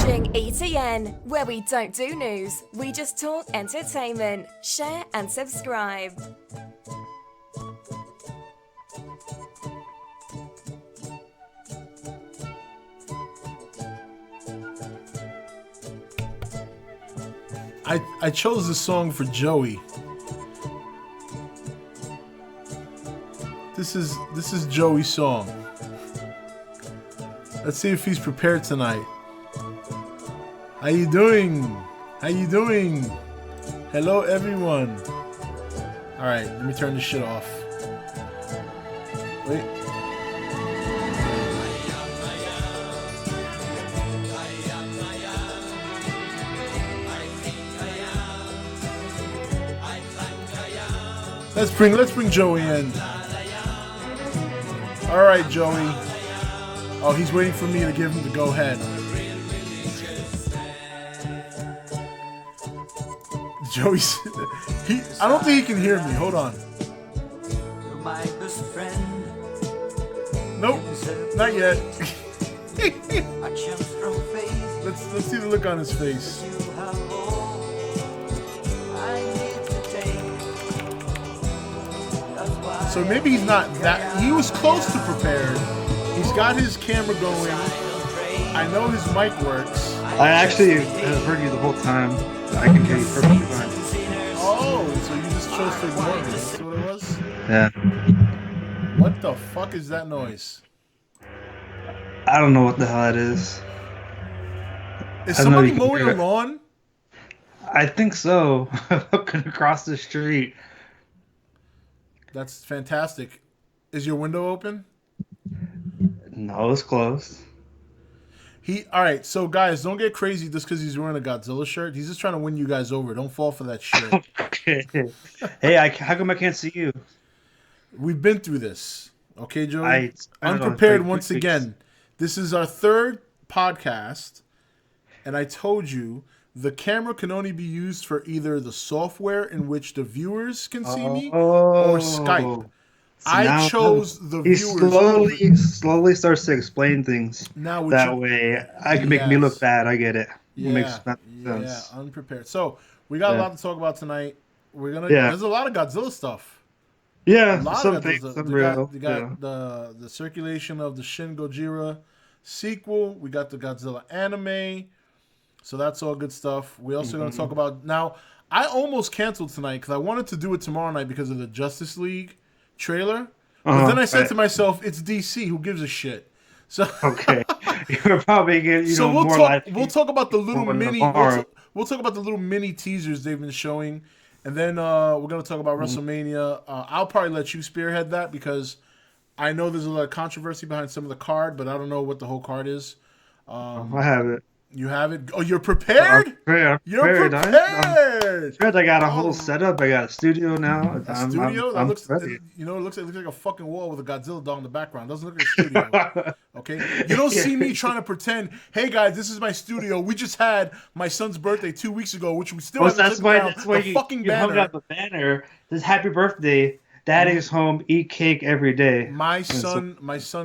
watching E.T.N, where we don't do news, we just talk entertainment. Share and subscribe. I chose this song for Joey. This is Joey's song. Let's see if he's prepared tonight. How you doing? How you doing? Hello, everyone. All right, let me turn this shit off. Wait. Let's bring Joey in. All right, Joey. Oh, he's waiting for me to give him the go ahead. Joey's I don't think he can hear me. Hold on. Nope, not yet. Let's see the look on his face. So maybe he's not that. He was close to prepared. He's got his camera going. I know his mic works. I actually have heard you the whole time. I can hear you perfectly fine. Oh, so you just chose to ignore me. That's what it was? Yeah. What the fuck is that noise? I don't know what the hell it is. Is somebody mowing the lawn? I think so. Looking across the street. That's fantastic. Is your window open? No, it's closed. All right, so guys, don't get crazy just because he's wearing a Godzilla shirt. He's just trying to win you guys over. Don't fall for that shit. Okay. Hey, how come I can't see you? We've been through this. Okay, Joey? I Unprepared once again. This is our third podcast, and I told you the camera can only be used for either the software in which the viewers can see me or Skype. So I chose the viewers. He slowly starts to explain things. Now that way, I can make me look bad. I get it. Yeah, it makes sense. Yeah, unprepared. So we got a lot to talk about tonight. There's a lot of Godzilla stuff. Yeah, a lot some of things. Godzilla. We got the circulation of the Shin Godzilla sequel. We got the Godzilla anime. So that's all good stuff. We're also going to talk about now. I almost canceled tonight because I wanted to do it tomorrow night because of the Justice League trailer. But then I said to myself, it's DC. Who gives a shit? So okay, you're probably getting we'll talk about the little mini. We'll talk about the little mini teasers they've been showing, and then we're gonna talk about WrestleMania. I'll probably let you spearhead that because I know there's a lot of controversy behind some of the card, but I don't know what the whole card is. I have it. You have it? Oh, you're prepared? You're prepared. I got a whole setup. I got a studio now. I'm looks ready. It looks like a fucking wall with a Godzilla dog in the background. It doesn't look like a studio. Okay? You don't see me trying to pretend, hey guys, this is my studio. We just had my son's birthday 2 weeks ago, which we still haven't that's why the fucking you banner. hung up the banner. This happy birthday. Daddy's home, eat cake every day. My son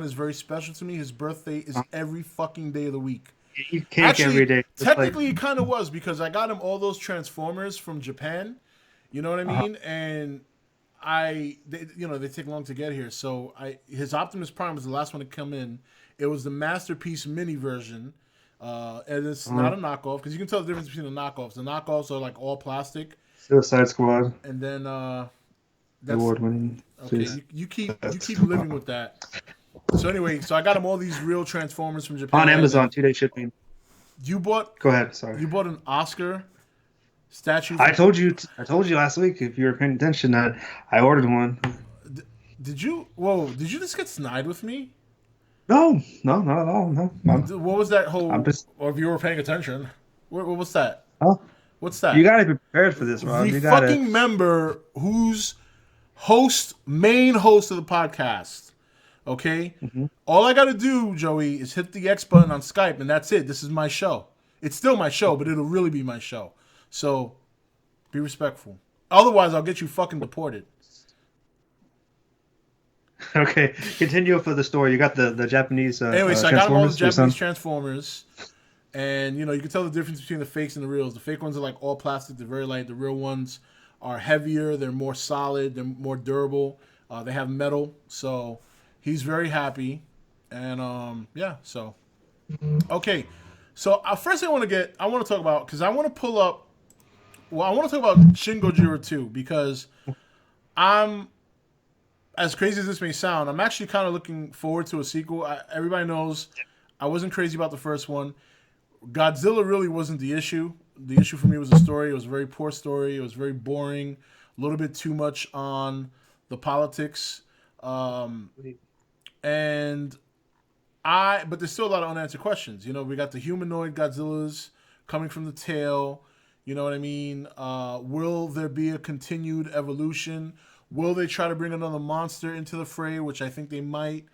is very special to me. His birthday is every fucking day of the week. Eat cake every day. Technically, it kind of was because I got him all those Transformers from Japan. You know what I mean? And they take long to get here. So his Optimus Prime was the last one to come in. It was the Masterpiece Mini version, and it's not a knockoff because you can tell the difference between the knockoffs. The knockoffs are like all plastic. Suicide Squad. And then award-winning. Okay, you keep living with that. So anyway, I got him all these real Transformers from Japan. On Amazon, 2-day shipping. Go ahead, sorry. You bought an Oscar statue? I told you last week, if you were paying attention, that I ordered one. Did you? Whoa, did you just get snide with me? No, not at all. No. What was that whole... Or if you were paying attention. What's that? Huh? What's that? You got to be prepared for this, Rob. The fucking member who's main host of the podcast. Okay? All I got to do, Joey, is hit the X button on Skype, and that's it. This is my show. It's still my show, but it'll really be my show. So, be respectful. Otherwise, I'll get you fucking deported. Okay, continue for the story. You got the Japanese anyway, so I got all the Japanese Transformers. And you can tell the difference between the fakes and the reals. The fake ones are like all plastic; they're very light. The real ones are heavier. They're more solid. They're more durable. They have metal. So he's very happy, and yeah. So okay. So first thing I want to talk about because I want to pull up. Well, I want to talk about Shin Godzilla 2 because I'm, as crazy as this may sound, I'm actually kind of looking forward to a sequel. Everybody knows I wasn't crazy about the first one. Godzilla really wasn't the issue. The issue for me was the story. It was a very poor story. It was very boring. A little bit too much on the politics. And but there's still a lot of unanswered questions. We got the humanoid Godzillas coming from the tail. You know what I mean? Will there be a continued evolution? Will they try to bring another monster into the fray, which I think they might?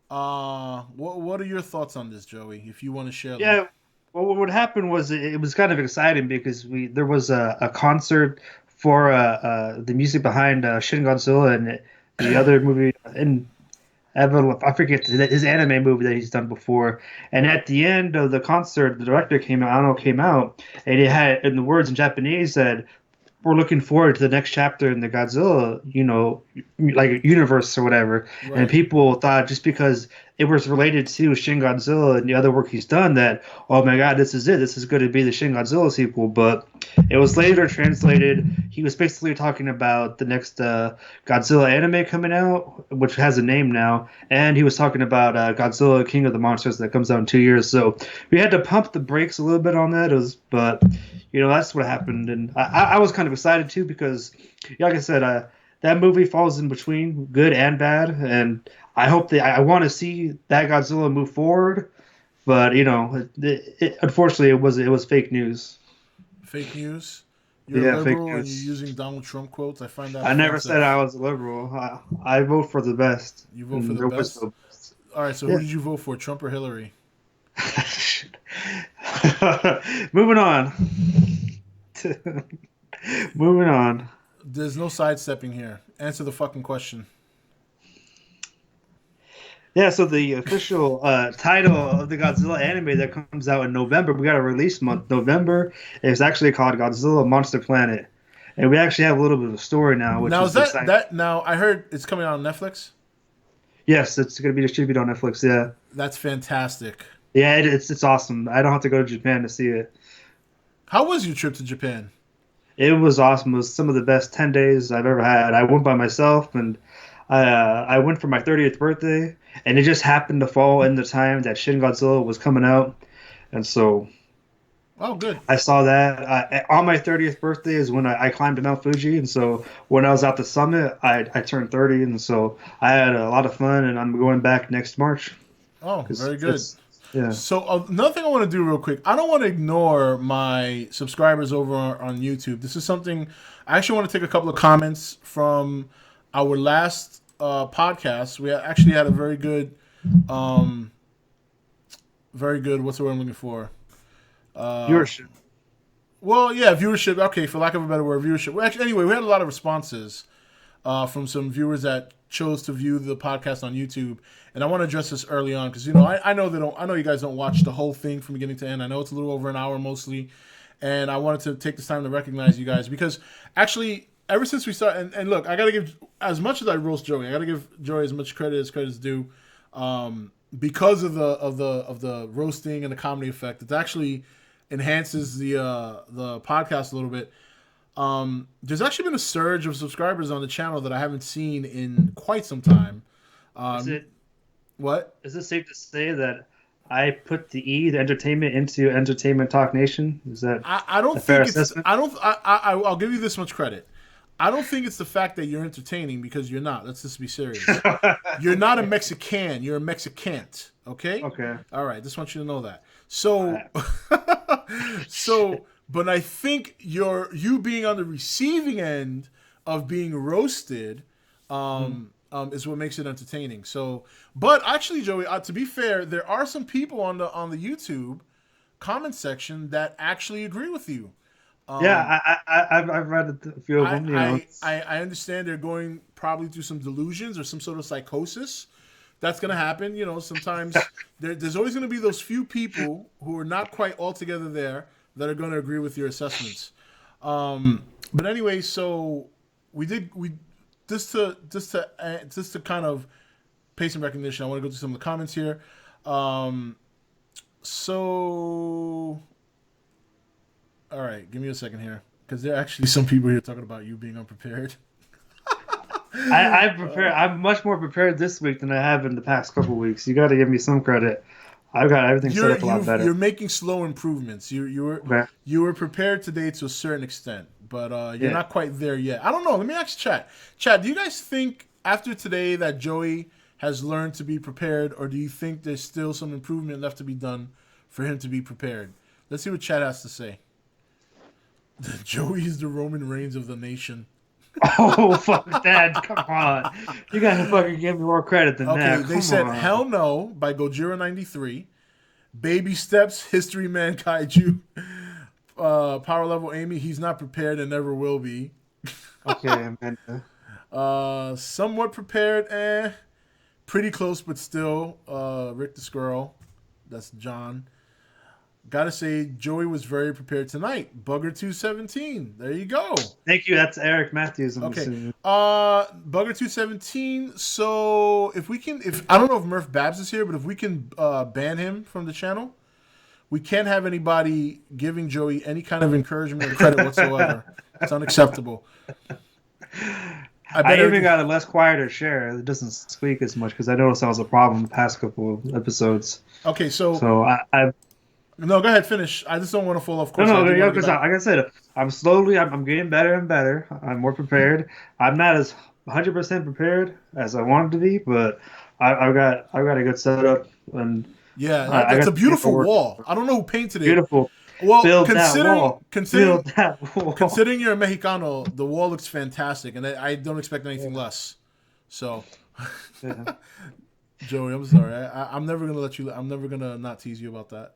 What are your thoughts on this, Joey, if you want to share them? Yeah. Well, what happened was it was kind of exciting because there was a concert for the music behind Shin Godzilla and the other movie and I forget his anime movie that he's done before. And at the end of the concert, the director came out, and he had in the words in Japanese that we're looking forward to the next chapter in the Godzilla, like universe or whatever. Right. And people thought just because it was related to Shin Godzilla and the other work he's done that, oh my God, this is it. This is going to be the Shin Godzilla sequel. But it was later translated. He was basically talking about the next Godzilla anime coming out, which has a name now. And he was talking about Godzilla King of the Monsters that comes out in 2 years. So we had to pump the brakes a little bit on that. But that's what happened. And I was kind of excited too because, like I said, that movie falls in between good and bad. And I hope I want to see that Godzilla move forward. But, unfortunately, it was fake news. Fake news? You're a liberal and you're using Donald Trump quotes? I find that I never said I was a liberal. I vote for the best. You vote for the best? All right, so who did you vote for, Trump or Hillary? Moving on. Moving on. There's no sidestepping here. Answer the fucking question. Yeah, so the official title of the Godzilla anime that comes out in November, we got a release month, November. It's actually called Godzilla Monster Planet. And we actually have a little bit of a story now. Which is that now I heard it's coming out on Netflix? Yes, it's going to be distributed on Netflix, yeah. That's fantastic. Yeah, it's awesome. I don't have to go to Japan to see it. How was your trip to Japan? It was awesome. It was some of the best 10 days I've ever had. I went by myself, and I went for my 30th birthday, and it just happened to fall in the time that Shin Godzilla was coming out. And so oh, good. I saw that. On my 30th birthday is when I climbed Mount Fuji, and so when I was at the summit, I turned 30, and so I had a lot of fun, and I'm going back next March. Oh, very good. Yeah. So another thing I want to do real quick, I don't want to ignore my subscribers over on YouTube. This is something, I actually want to take a couple of comments from our last podcast. We actually had a very good, what's the word I'm looking for? Viewership. Well, yeah, viewership. Okay, for lack of a better word, viewership. Well, actually, anyway, we had a lot of responses from some viewers that chose to view the podcast on YouTube, and I want to address this early on because I know you guys don't watch the whole thing from beginning to end. I know it's a little over an hour mostly, and I wanted to take this time to recognize you guys because actually ever since we started, and look, I got to give as much as I roast Joey, I got to give Joey as much credit as credit's due, because of the roasting and the comedy effect. It actually enhances the podcast a little bit. There's actually been a surge of subscribers on the channel that I haven't seen in quite some time. What? Is it safe to say that I put the entertainment into Entertainment Talk Nation? Is that I don't think it's assessment? I'll give you this much credit. I don't think it's the fact that you're entertaining because you're not. Let's just be serious. You're not a Mexican. You're a Mexicant. Okay? Okay. All right. Just want you to know that. So, but I think you being on the receiving end of being roasted is what makes it entertaining. So, but actually, Joey, to be fair, there are some people on the YouTube comment section that actually agree with you. I've read a few of them. I understand they're going probably through some delusions or some sort of psychosis that's going to happen. You know, sometimes there's always going to be those few people who are not quite altogether there that are going to agree with your assessments. But anyway, so we just to kind of pay some recognition. I want to go through some of the comments here. So, all right, give me a second here, because there are actually some people here talking about you being unprepared. I'm prepared. I'm much more prepared this week than I have in the past couple weeks. You got to give me some credit. I've got everything set up a lot better. You're making slow improvements. You were prepared today to a certain extent, but you're not quite there yet. I don't know. Let me ask Chad. Chad, do you guys think after today that Joey has learned to be prepared, or do you think there's still some improvement left to be done for him to be prepared? Let's see what Chad has to say. Joey is the Roman Reigns of the nation. Oh, fuck that. Come on. You got to fucking give me more credit than that. Okay, they said Hell No by Gojira 93. Baby Steps, History Man Kaiju. Power Level Amy, he's not prepared and never will be. Okay, man. Somewhat prepared, pretty close, but still. Rick the Squirrel, that's John. Gotta say, Joey was very prepared tonight. Bugger 217. There you go. Thank you. That's Eric Matthews. Okay. Bugger 217. So if I don't know if Murph Babs is here, but if we can ban him from the channel, we can't have anybody giving Joey any kind of encouragement or credit whatsoever. It's unacceptable. I even got a less quieter share. It doesn't squeak as much because I noticed that was a problem the past couple of episodes. Okay, so I no, go ahead, finish. I just don't want to fall off course. No, because like I said, I'm getting better and better. I'm more prepared. I'm not as 100% prepared as I wanted to be, but I've got a good setup. And yeah, that's a beautiful wall. I don't know who painted it. Beautiful. Well, considering you're a Mexicano, the wall looks fantastic, and I don't expect anything less. So, Joey, I'm sorry. I'm never gonna let you. I'm never gonna not tease you about that.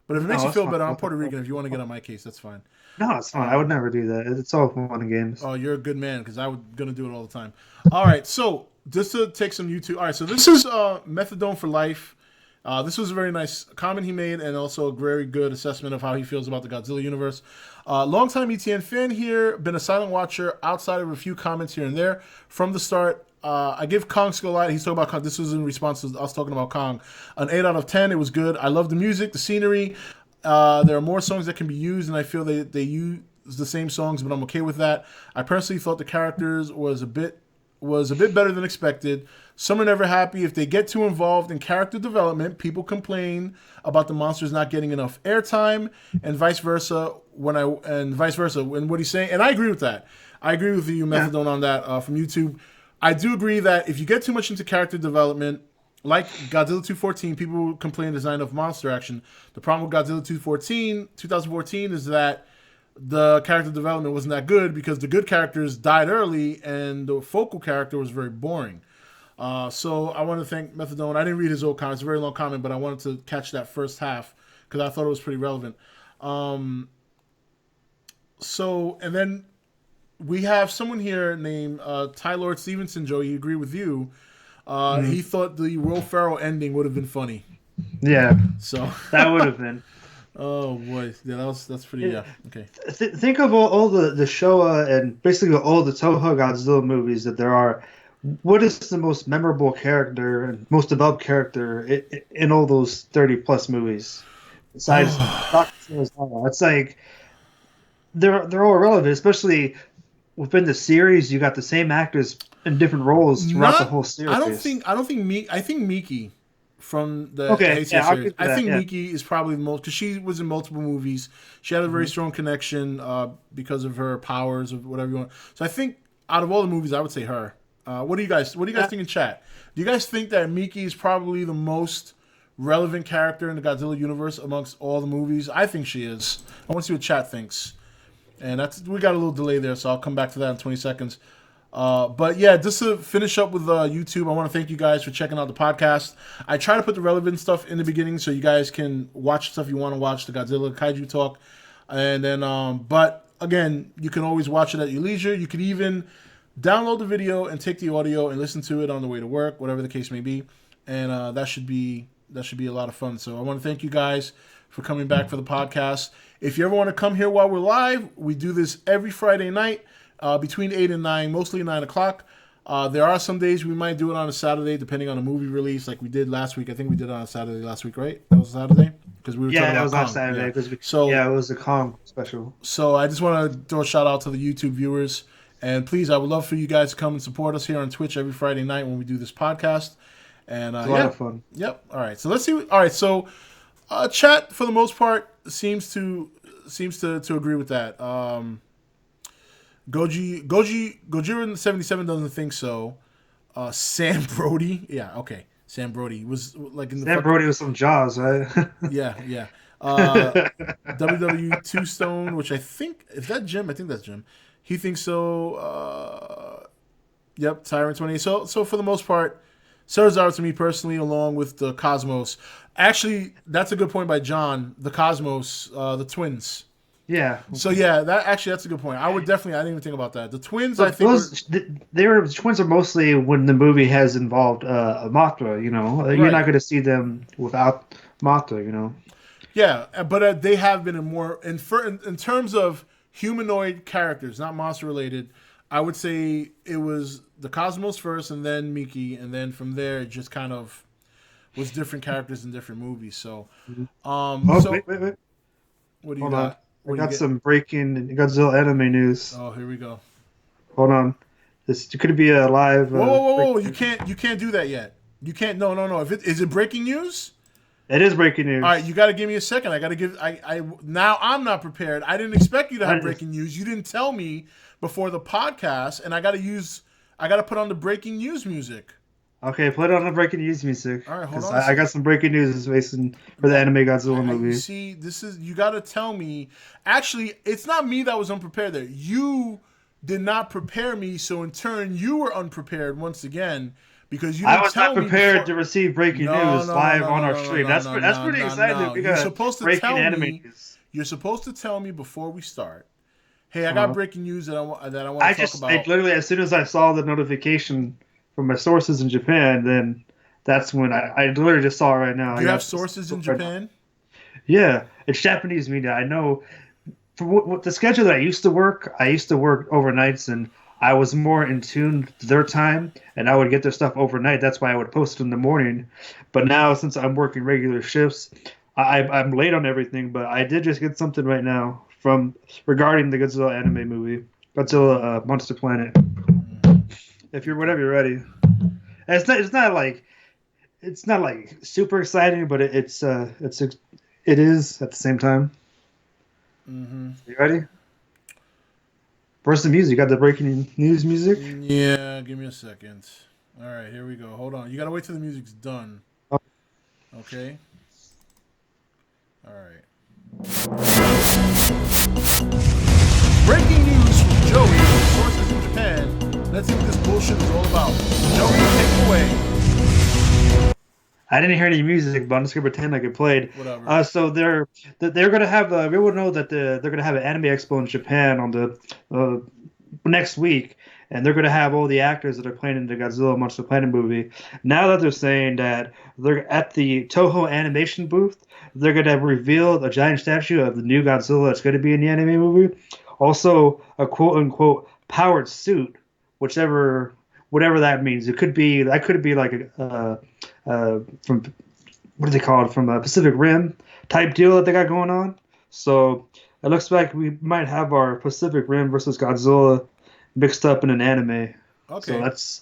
But if it makes you feel better, I'm Puerto Rican. If you want to get on my case, that's fine. No, it's fine. I would never do that. It's all fun and games. Oh, you're a good man, because I was going to do it all the time. All right, so just to take some YouTube. All right, so this is Methadone for Life. This was a very nice comment he made, and also a very good assessment of how he feels about the Godzilla universe. Longtime E.T.N. fan here, been a silent watcher outside of a few comments here and there. From the start, I give Kong Skull Light. He's talking about Kong. This was in response to us talking about Kong. An 8 out of 10. It was good. I love the music, the scenery. There are more songs that can be used, and I feel they use the same songs, but I'm okay with that. I personally thought the characters was a bit better than expected. Some are never happy if they get too involved in character development. People complain about the monsters not getting enough airtime, and vice versa. And what he's saying, and I agree with that. I agree with you, Methadone, on that from YouTube. I do agree that if you get too much into character development, like Godzilla 214, people complain there's not enough monster action. The problem with Godzilla 2014 is that the character development wasn't that good because the good characters died early and the focal character was very boring. So I want to thank Methadone. I didn't read his old comment. It's a very long comment, but I wanted to catch that first half because I thought it was pretty relevant. And then we have someone here named Ty Lord Stevenson, Joey. He agreed with you. He thought the Will Ferrell ending would have been funny. Yeah. So that would have been. Oh boy, yeah, that's pretty. Yeah, okay. Think of all the Showa and basically all the Toho Godzilla movies that there are. What is the most memorable character and most developed character in all those 30+ movies? Besides Godzilla, it's like they're all relevant, especially within the series. You got the same actors in different roles throughout the whole series. I think Miki from the ACS series. I think Miki is probably the most, because she was in multiple movies. She had a very strong connection because of her powers or whatever you want. So I think out of all the movies, I would say her. What do you guys think in chat? Do you guys think that Miki is probably the most relevant character in the Godzilla universe amongst all the movies? I think she is. I want to see what chat thinks. And we got a little delay there, so I'll come back to that in 20 seconds. But yeah, just to finish up with YouTube, I want to thank you guys for checking out the podcast. I try to put the relevant stuff in the beginning so you guys can watch stuff you want to watch, the Godzilla Kaiju Talk. And then, but again, you can always watch it at your leisure. You could even download the video and take the audio and listen to it on the way to work, whatever the case may be. and that should be a lot of fun. So I want to thank you guys for coming back for the podcast. If you ever want to come here while we're live, we do this every Friday night between 8 and 9, mostly 9 o'clock. There are some days we might do it on a Saturday, depending on a movie release, like we did last week. I think we did it on a Saturday last week, right? That was Saturday? Because we were talking about it was Kong. on Saturday. Yeah. It was a Kong special. So I just want to throw a shout out to the YouTube viewers. And please, I would love for you guys to come and support us here on Twitch every Friday night when we do this podcast. And it's a lot of fun. Yep. All right. So let's see. All right. So chat for the most part seems to agree with that. Gojira 77 doesn't think so. Sam Brody. Yeah. Okay. Sam Brody was like in the. Sam Brody was some Jaws, right? Yeah. WW Two Stone, which I think is that Jim. I think that's Jim. He thinks so. Yep, Tyrant 20. So for the most part, serves out to me personally, along with the Cosmos. Actually, that's a good point by John. The Cosmos, the twins. Yeah. So yeah, that's a good point. I didn't even think about that. The twins, but I think, the twins are mostly when the movie has involved Mothra. You know, right. You're not going to see them without Mothra. You know. Yeah, but they have been in terms of humanoid characters, not monster related. I would say it was the Cosmos first, and then Miki, and then from there it just kind of was different characters in different movies. So, wait. What do you Hold got? on. I got some breaking Godzilla anime news. Oh, here we go. Hold on. This could be a live. Whoa! You can't do that yet. You can't. No. Is it breaking news? It is breaking news. All right, you got to give me a second. I got to give. Now I'm not prepared. I didn't expect you to have breaking news. You didn't tell me before the podcast, and I got to put on the breaking news music. Okay, put on the breaking news music. All right, hold on. I got some breaking news for the anime Godzilla movie. You see, you got to tell me. Actually, it's not me that was unprepared there. You did not prepare me, so in turn, you were unprepared once again. Because you I was not prepared to receive breaking news live on our stream. That's pretty exciting. You're supposed to tell me. You're supposed to tell me before we start. Hey, I got breaking news that I want to talk about. I literally, as soon as I saw the notification from my sources in Japan, then that's when I literally just saw it right now. Do you have sources in Japan? Yeah, it's Japanese media. I know. For what the schedule that I used to work overnights, and I was more in tune to their time, and I would get their stuff overnight. That's why I would post it in the morning. But now, since I'm working regular shifts, I'm late on everything. But I did just get something right now regarding the Godzilla anime movie, Godzilla Monster Planet. If you're whenever you're ready, and it's not like super exciting, but it is at the same time. Mm-hmm. You ready? Where's the music? You got the breaking news music? Yeah, give me a second. All right, here we go. Hold on. You got to wait till the music's done. Okay? All right. Breaking news from Joey, sources in Japan. Let's see what this bullshit is all about. Joey, take it away. I didn't hear any music, but I'm just gonna pretend like it played. Whatever. So they're gonna have. We will know that they're gonna have an anime expo in Japan on the next week, and they're gonna have all the actors that are playing in the Godzilla Monster Planet movie. Now that they're saying that they're at the Toho animation booth, they're gonna reveal a giant statue of the new Godzilla that's gonna be in the anime movie. Also, a quote unquote powered suit, whatever that means. That could be like from what do they call it, from a Pacific Rim type deal that they got going on. So it looks like we might have our Pacific Rim versus Godzilla mixed up in an anime. Okay, so that's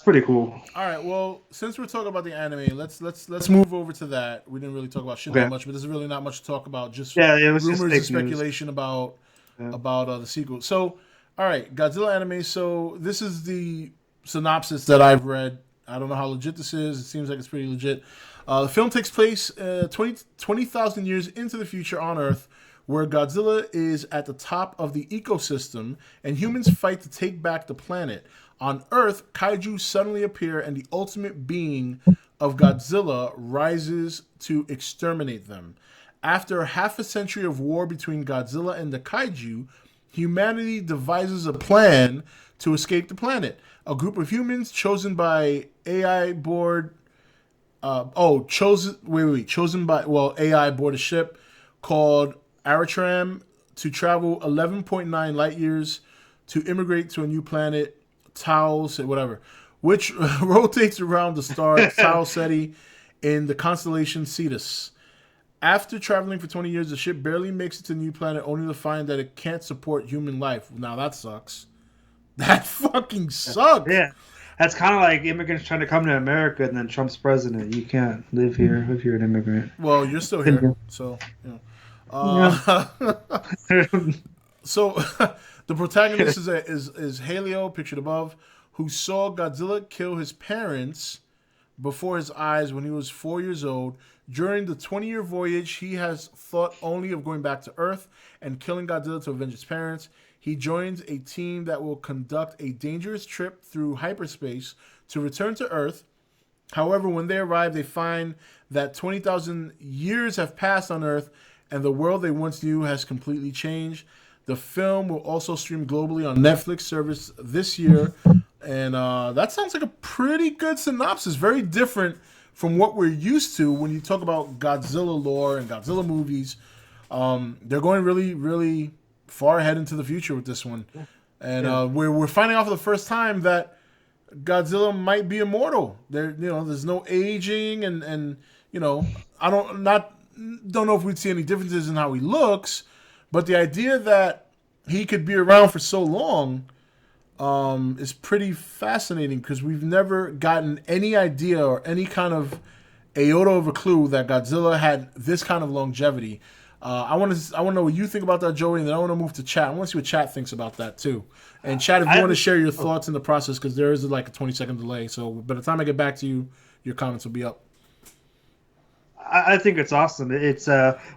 pretty cool. All right, well, since we're talking about the anime, let's move over to that. We didn't really talk about shit that much, but there's really not much to talk about. Just it was rumors just and speculation about the sequel. So, all right, Godzilla anime. So this is the synopsis that I've read. I don't know how legit this is. It seems like it's pretty legit. The film takes place 20,000 years into the future on Earth, where Godzilla is at the top of the ecosystem, and humans fight to take back the planet. On Earth, kaiju suddenly appear, and the ultimate being of Godzilla rises to exterminate them. After half a century of war between Godzilla and the kaiju, humanity devises a plan to escape the planet. A group of humans chosen by AI board chosen by AI aboard a ship called Aratram to travel 11.9 light years to immigrate to a new planet, Tau, whatever, which rotates around the star Tau Ceti in the constellation Cetus. After traveling for 20 years, the ship barely makes it to the new planet, only to find that it can't support human life. Now that sucks. That fucking sucks. Yeah. That's kind of like immigrants trying to come to America and then Trump's president. You can't live here if you're an immigrant. Well, you're still here, so you know. So the protagonist is Haleo, pictured above, who saw Godzilla kill his parents before his eyes when he was 4 years old. During the 20-year voyage, he has thought only of going back to Earth and killing Godzilla to avenge his parents. He joins a team that will conduct a dangerous trip through hyperspace to return to Earth. However, when they arrive, they find that 20,000 years have passed on Earth and the world they once knew has completely changed. The film will also stream globally on Netflix service this year. And that sounds like a pretty good synopsis. Very different from what we're used to when you talk about Godzilla lore and Godzilla movies. They're going really, really far ahead into the future with this one. And we're finding out for the first time that Godzilla might be immortal. There's no aging and I don't know if we'd see any differences in how he looks, but the idea that he could be around for so long is pretty fascinating because we've never gotten any idea or any kind of iota of a clue that Godzilla had this kind of longevity. I want to know what you think about that, Joey, and then I want to move to chat. I want to see what chat thinks about that too. And chat, if you want to share your thoughts in the process, because there is like a 20-second delay. So by the time I get back to you, your comments will be up. I think it's awesome. It's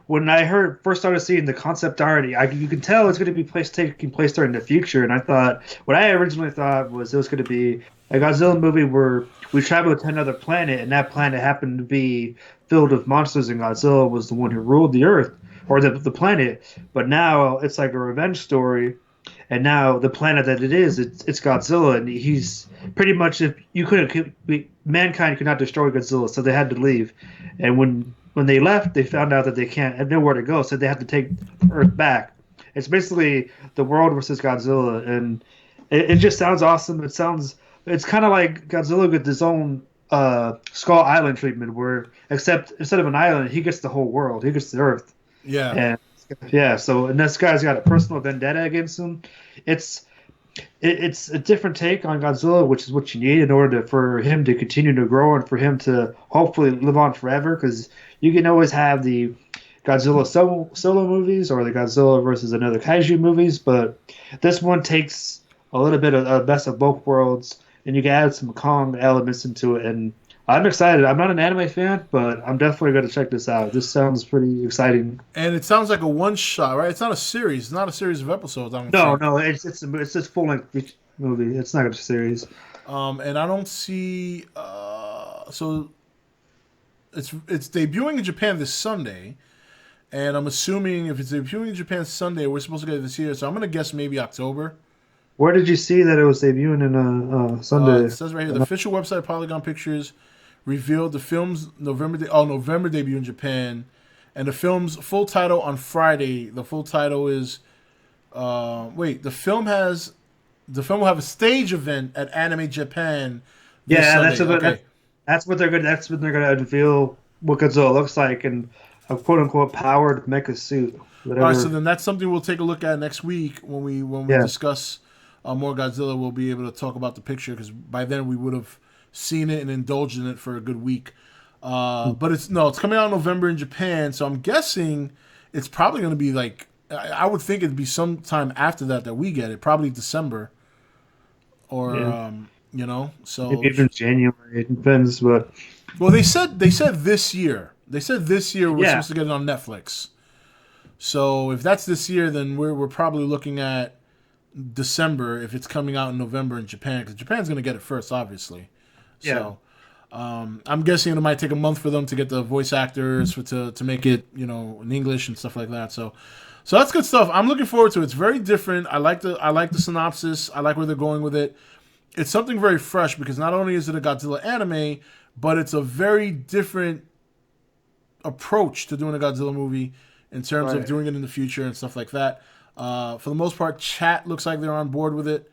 when I first started seeing the concept art, you can tell it's going to be taking place there in the future. And I thought, what I originally thought was it was going to be a Godzilla movie where we traveled to another planet, and that planet happened to be filled with monsters, and Godzilla was the one who ruled the Earth or the planet. But now it's like a revenge story, and now the planet that it is, it's Godzilla, and he's pretty much mankind could not destroy Godzilla, so they had to leave. And when they left, they found out that they can't have nowhere to go, so they have to take Earth back. It's basically the world versus Godzilla, and it just sounds awesome. It's kind of like Godzilla with his own Skull Island treatment, where except instead of an island, he gets the whole world. He gets the Earth. Yeah. And this guy's got a personal vendetta against him. It's a different take on Godzilla, which is what you need in order for him to continue to grow and for him to hopefully live on forever. Because you can always have the Godzilla solo movies or the Godzilla versus another kaiju movies, but this one takes a little bit of the best of both worlds, and you can add some Kong elements into it. And I'm excited. I'm not an anime fan, but I'm definitely going to check this out. This sounds pretty exciting. And it sounds like a one-shot, right? It's not a series. It's not a series of episodes. No, it's a full-length movie. It's not a series. And I don't see. So it's debuting in Japan this Sunday, and I'm assuming if it's debuting in Japan Sunday, we're supposed to get it this year. So I'm going to guess maybe October. Where did you see that it was debuting in Sunday? It says right here, the official website Polygon Pictures revealed the film's November debut in Japan, and the film's full title on Friday. The full title is the film will have a stage event at Anime Japan. That's what they're gonna unveil what Godzilla looks like in a quote unquote powered mecha suit. Whatever. All right, so then that's something we'll take a look at next week when we discuss more Godzilla. We'll be able to talk about the picture because by then we would have seen it and indulged in it for a good week. But it's coming out in November in Japan, so I'm guessing it's probably going to be like, I would think it'd be sometime after that we get it, probably December or so maybe even January. It depends, but they said this year. They said this year we're supposed to get it on Netflix. So if that's this year, then we're probably looking at December if it's coming out in November in Japan, because Japan's going to get it first, obviously. Yeah. So I'm guessing it might take a month for them to get the voice actors to make it, in English and stuff like that. So that's good stuff. I'm looking forward to it. It's very different. I like the synopsis. I like where they're going with it. it's something very fresh because not only is it a Godzilla anime, but it's a very different approach to doing a Godzilla movie in terms of doing it in the future and stuff like that. For the most part, chat looks like they're on board with it.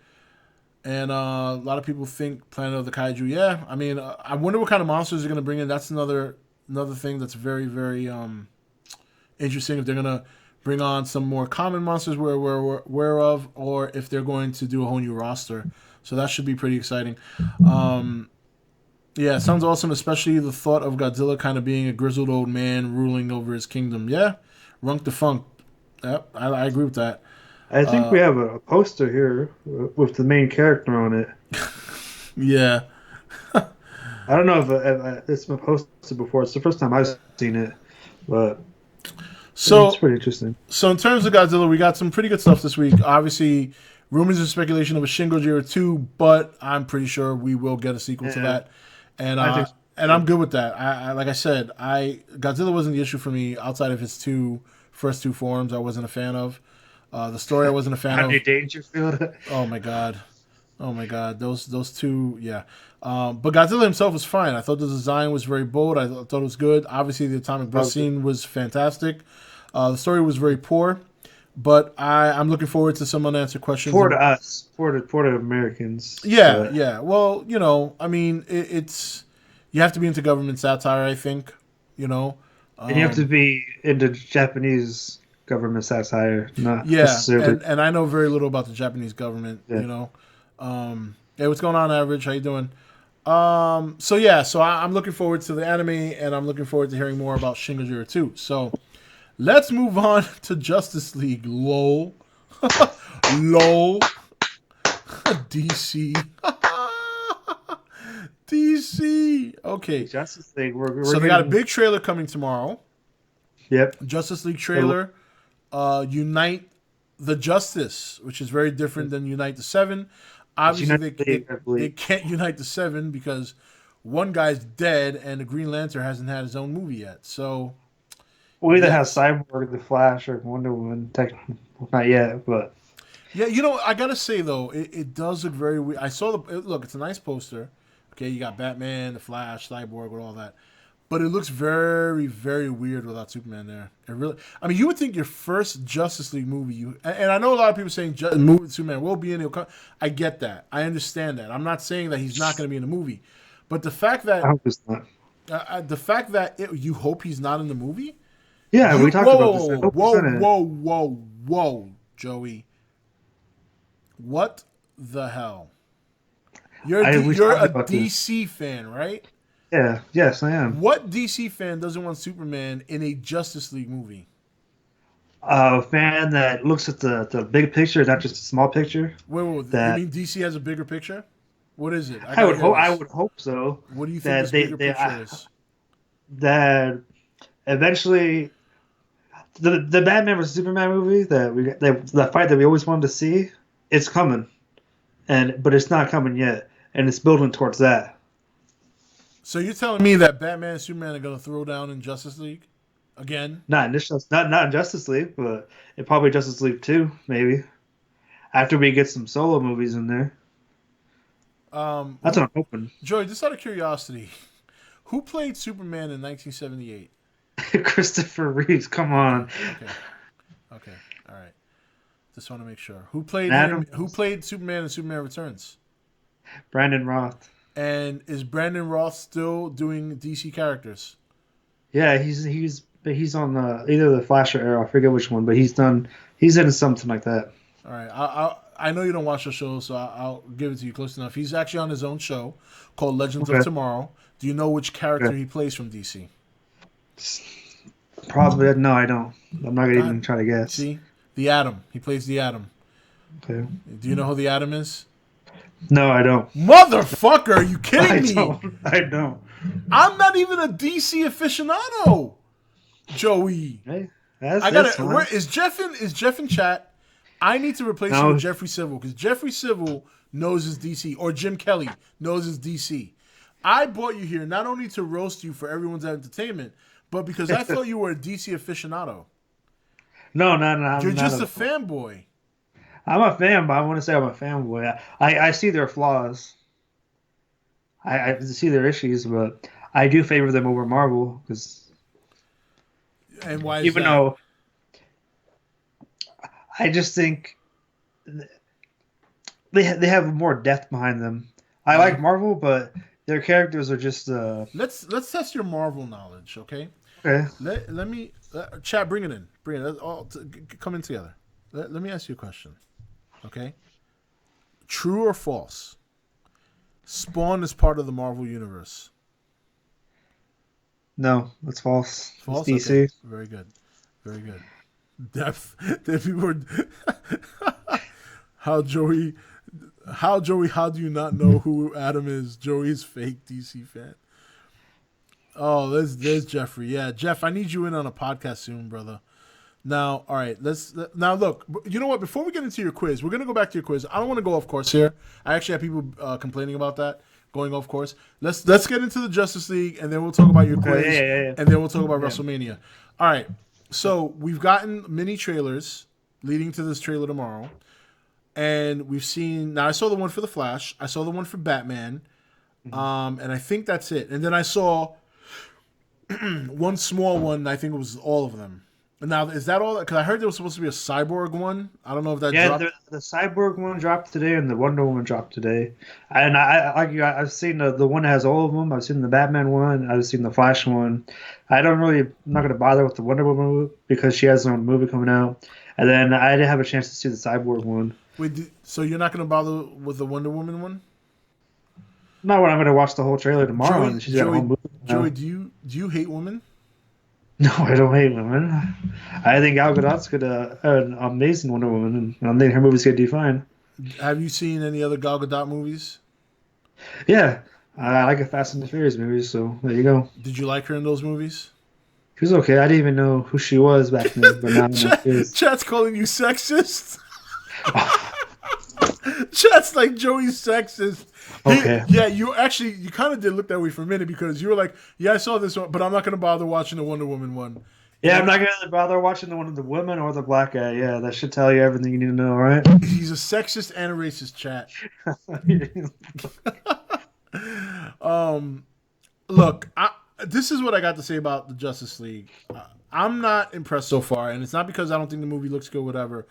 And a lot of people think Planet of the Kaiju. Yeah, I mean, I wonder what kind of monsters they're going to bring in. That's another thing that's very, very interesting. If they're going to bring on some more common monsters we're aware of, or if they're going to do a whole new roster. So that should be pretty exciting. Yeah, it sounds awesome, especially the thought of Godzilla kind of being a grizzled old man ruling over his kingdom. Yeah, Runk the Funk. Yep, I agree with that. I think we have a poster here with the main character on it. Yeah. I don't know if it's been posted before. It's the first time I've seen it, but it's pretty interesting. So in terms of Godzilla, we got some pretty good stuff this week. Obviously, rumors and speculation of a Shin Godzilla 2, but I'm pretty sure we will get a sequel to that. And and I'm good with that. I like I said, Godzilla wasn't the issue for me outside of his first two forms. I wasn't a fan of. The story I wasn't a fan of. Rodney Dangerfield. Oh my god, those two, yeah. But Godzilla himself was fine. I thought the design was very bold. I thought it was good. Obviously, the atomic breath scene was fantastic. The story was very poor, but I'm looking forward to some unanswered questions. Poor to us, poor to Americans. Yeah, yeah. Well, I mean, it's you have to be into government satire, I think. And you have to be into Japanese government satire, not yeah, necessarily. and I know very little about the Japanese government. Yeah. Hey, what's going on, Average? How you doing? So I'm looking forward to the anime, and I'm looking forward to hearing more about Shin Godzilla 2. So let's move on to Justice League. Lol. Lol. DC. DC. Okay. Justice League. So they got a big trailer coming tomorrow. Yep. Justice League trailer. Unite the Justice, which is very different than Unite the Seven. Obviously, they can't unite the Seven because one guy's dead and the Green Lantern hasn't had his own movie yet. So we either have Cyborg, the Flash, or Wonder Woman. Technically, not yet, but yeah, I gotta say though, it does look very weird. I saw look. It's a nice poster. Okay, you got Batman, the Flash, Cyborg, with all that. But it looks very, very weird without Superman there. It really, I mean, you would think your first Justice League movie, and I know a lot of people saying movie with Superman will be in it. I get that. I understand that. I'm not saying that he's not going to be in the movie, but the fact that I hope it's not. You hope he's not in the movie. Yeah, we talked about this. Whoa, Joey. What the hell? You're a DC fan, right? Yeah, yes, I am. What DC fan doesn't want Superman in a Justice League movie? A fan that looks at the big picture, not just a small picture. Wait, you mean DC has a bigger picture? What is it? I would hope so. What do you think this bigger picture is? That eventually, the Batman vs Superman movie the fight that we always wanted to see, it's coming, but it's not coming yet, and it's building towards that. So you're telling me that Batman and Superman are going to throw down in Justice League again? Not in Justice League, but probably Justice League 2, maybe. After we get some solo movies in there. That's what I'm hoping. Joey, just out of curiosity, who played Superman in 1978? Christopher Reeves, come on. Okay, all right. Just want to make sure. Who played Superman in Superman Returns? Brandon Roth. And is Brandon Roth still doing DC characters? Yeah, he's on either the Flash or Arrow. I forget which one, but he's in something like that. All right, I know you don't watch the show, so I'll give it to you close enough. He's actually on his own show called Legends of Tomorrow. Do you know which character he plays from DC? Probably no, I don't. I'm not gonna even try to guess. See, the Atom. He plays the Atom. Okay. Do you know who the Atom is? No, I don't. Motherfucker, are you kidding me? I don't. I'm not even a DC aficionado, Joey. Hey, is Jeff in chat? I need to replace him with Jeffrey Civil because Jeffrey Civil knows his DC, or Jim Kelly knows his DC. I brought you here not only to roast you for everyone's entertainment, but because I thought you were a DC aficionado. No. You're just a fanboy. I'm a fan, but I want to say I'm a fanboy. I see their flaws. I see their issues, but I do favor them over Marvel because And why is even that? though I just think they have more depth behind them. I Yeah. like Marvel, but their characters are just Let's test your Marvel knowledge, okay? okay. Let me chat. Bring it in. Bring it. Let's all come in together. Let me ask you a question, okay? True or false? Spawn is part of the Marvel universe. No, that's false. It's False. Okay. DC. Very good. Very good. Depth. The people were. how Joey. How Joey? How do you not know who Adam is? Joey's fake DC fan. Oh, there's Jeffrey. Yeah, Jeff, I need you in on a podcast soon, brother. Now, all right, now look. You know what? Before we get into your quiz, we're gonna go back to your quiz. I don't want to go off course here. I actually have people complaining about that going off course. Let's get into the Justice League, and then we'll talk about your Okay, quiz, yeah. and then we'll talk about Yeah. WrestleMania. All right. So we've gotten mini trailers leading to this trailer tomorrow, and we've seen. Now I saw the one for the Flash. I saw the one for Batman, and I think that's it. And then I saw one small one. I think it was all of them. Now, is that all? Because I heard there was supposed to be a cyborg one. I don't know if that Yeah, dropped. the Cyborg one dropped today, and the Wonder Woman dropped today. And I've seen the one that has all of them. I've seen the Batman one. I've seen the Flash one. I'm not gonna bother with the Wonder Woman because she has her own movie coming out. And then I didn't have a chance to see the Cyborg one. Wait, so you're not going to bother with the Wonder Woman one? Not when I'm gonna watch the whole trailer tomorrow, and she's got a whole movie. Joey, Now. do you hate women? No, I don't hate women. I think Gal Gadot's an amazing Wonder Woman, and I think her movie's gonna do fine. Have you seen any other Gal Gadot movies? Yeah, I like a Fast and the Furious movies, so there you go. Did you like her in those movies? She was okay. I didn't even know who she was back then, but now I know who she is. Chat's calling you sexist. Chat's like Joey's sexist. Okay. Yeah, you kind of did look that way for a minute because you were like, yeah, I saw this one, but I'm not going to bother watching the Wonder Woman one. Yeah, I'm not gonna bother watching the one of the women or the black guy. Yeah, that should tell you everything you need to know, right? He's a sexist and a racist, chat. Look, this is what I got to say about the Justice League. I'm not impressed so far, and it's not because I don't think the movie looks good, whatever.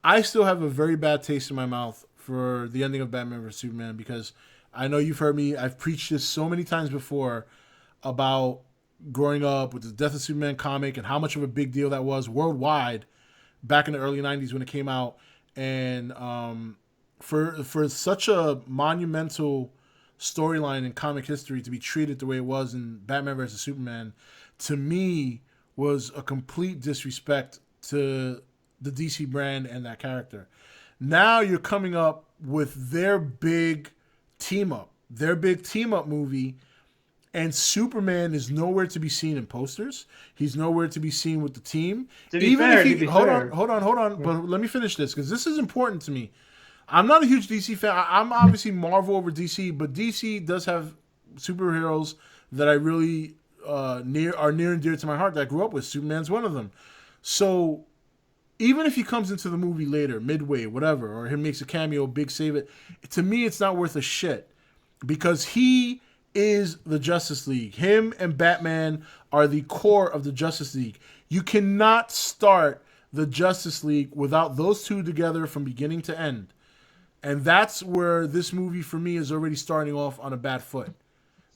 I still have a very bad taste in my mouth for the ending of Batman vs Superman because I know you've heard me. I've preached this so many times before about growing up with the Death of Superman comic and how much of a big deal that was worldwide back in the early 90s when it came out. And for such a monumental storyline in comic history to be treated the way it was in Batman vs. Superman, to me, was a complete disrespect to the DC brand and that character. Now you're coming up with their big team up movie, and Superman is nowhere to be seen in posters. He's nowhere to be seen with the team. Hold on. But let me finish this because this is important to me. I'm not a huge DC fan. I'm obviously Marvel over DC, but DC does have superheroes that I really are near and dear to my heart that I grew up with. Superman's one of them. So even if he comes into the movie later, midway, whatever, or he makes a cameo, big save it, to me it's not worth a shit because he is the Justice League. Him and Batman are the core of the Justice League. You cannot start the Justice League without those two together from beginning to end. And that's where this movie for me is already starting off on a bad foot.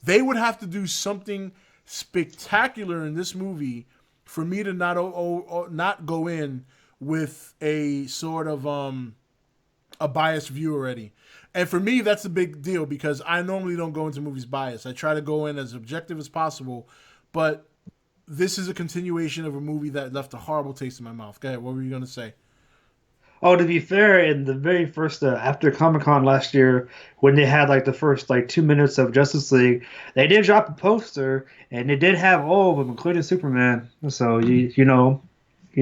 They would have to do something spectacular in this movie for me to not go in with a sort of a biased view already. And for me, that's a big deal because I normally don't go into movies biased. I try to go in as objective as possible, but this is a continuation of a movie that left a horrible taste in my mouth. Go ahead, what were you going to say? Oh, to be fair, in the very first after Comic-Con last year, when they had like the first like 2 minutes of Justice League, they did drop a poster, and they did have all of them, including Superman. So you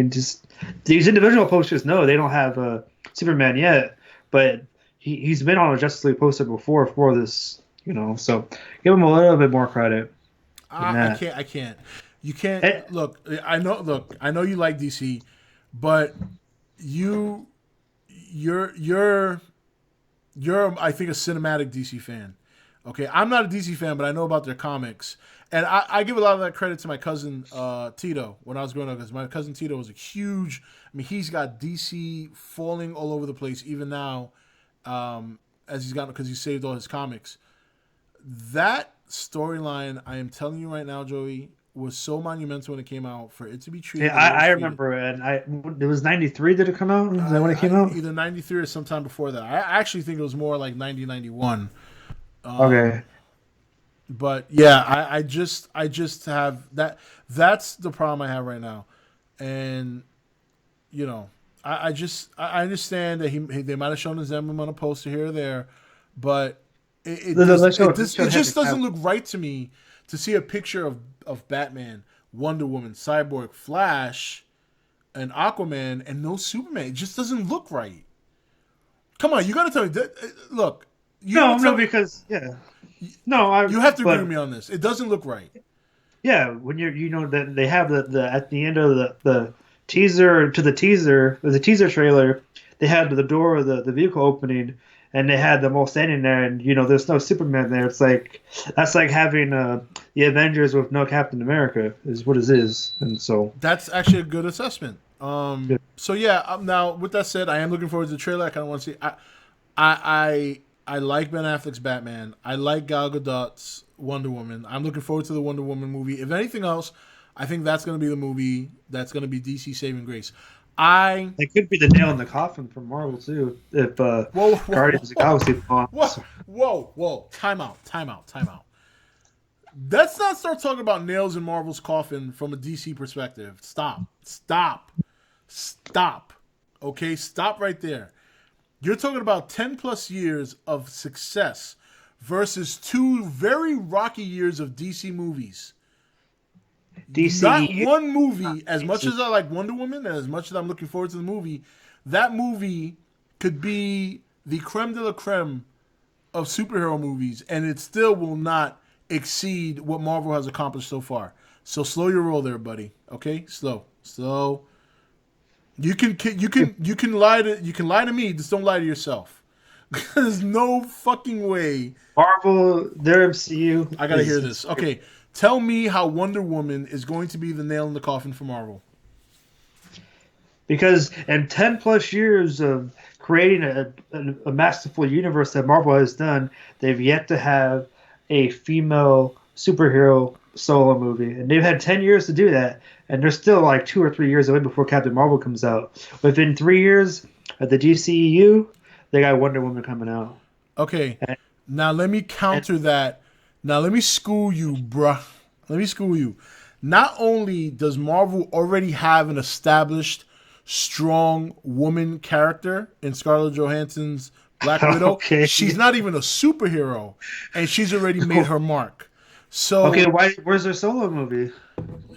just these individual posters. No, they don't have Superman yet, but he's been on a Justice League poster before for this. So give him a little bit more credit. I can't. You can't. Look, I know you like DC, but you're I think a cinematic DC fan. Okay, I'm not a DC fan, but I know about their comics, and I give a lot of that credit to my cousin Tito when I was growing up, because my cousin Tito was a huge. I mean, he's got DC falling all over the place even now, as he's gotten, because he saved all his comics. That storyline, I am telling you right now, Joey, was so monumental when it came out. For it to be treated, Yeah, I remember, and it was '93. Did it come out? Is that when it came out? Either '93 or sometime before that. I actually think it was more like 91. Okay. But yeah, I just have that. That's the problem I have right now, and you know, I understand that they might have shown his emblem on a poster here or there, but it just doesn't look right to me to see a picture of Batman, Wonder Woman, Cyborg, Flash, and Aquaman, and no Superman. It just doesn't look right. Come on, you got to tell me. Look. You have to agree with me on this. It doesn't look right. Yeah, when that they have the at the end of the teaser to the teaser trailer, they had the door of the vehicle opening, and they had them all standing there, and there's no Superman there. It's like that's like having the Avengers with no Captain America is what it is, and so that's actually a good assessment. So yeah, now with that said, I am looking forward to the trailer. I kind of want to see. I like Ben Affleck's Batman. I like Gal Gadot's Wonder Woman. I'm looking forward to the Wonder Woman movie. If anything else, I think that's going to be the movie that's going to be DC saving grace. It could be the nail in the coffin for Marvel too. If Guardians of the Galaxy. Whoa! Time out. Let's not start talking about nails in Marvel's coffin from a DC perspective. Stop. Okay, stop right there. You're talking about 10 plus years of success versus 2 very rocky years of DC movies. Not one movie, as much as I like Wonder Woman and as much as I'm looking forward to the movie, that movie could be the creme de la creme of superhero movies, and it still will not exceed what Marvel has accomplished so far. So slow your roll there, buddy. Okay? Slow. You can lie to me, just don't lie to yourself. There's no fucking way. Marvel, their MCU. I gotta hear this. Okay, tell me how Wonder Woman is going to be the nail in the coffin for Marvel. Because in 10 plus years of creating a masterful universe that Marvel has done, they've yet to have a female superhero solo movie, and they've had 10 years to do that, and they're still like 2 or 3 years away before Captain Marvel comes out. Within 3 years of the DCEU, they got Wonder Woman coming out. Okay, now let me counter that. Now let me school you, bruh. Let me school you. Not only does Marvel already have an established, strong woman character in Scarlett Johansson's Black Widow, okay. She's not even a superhero, and she's already made her mark. So okay, where's her solo movie?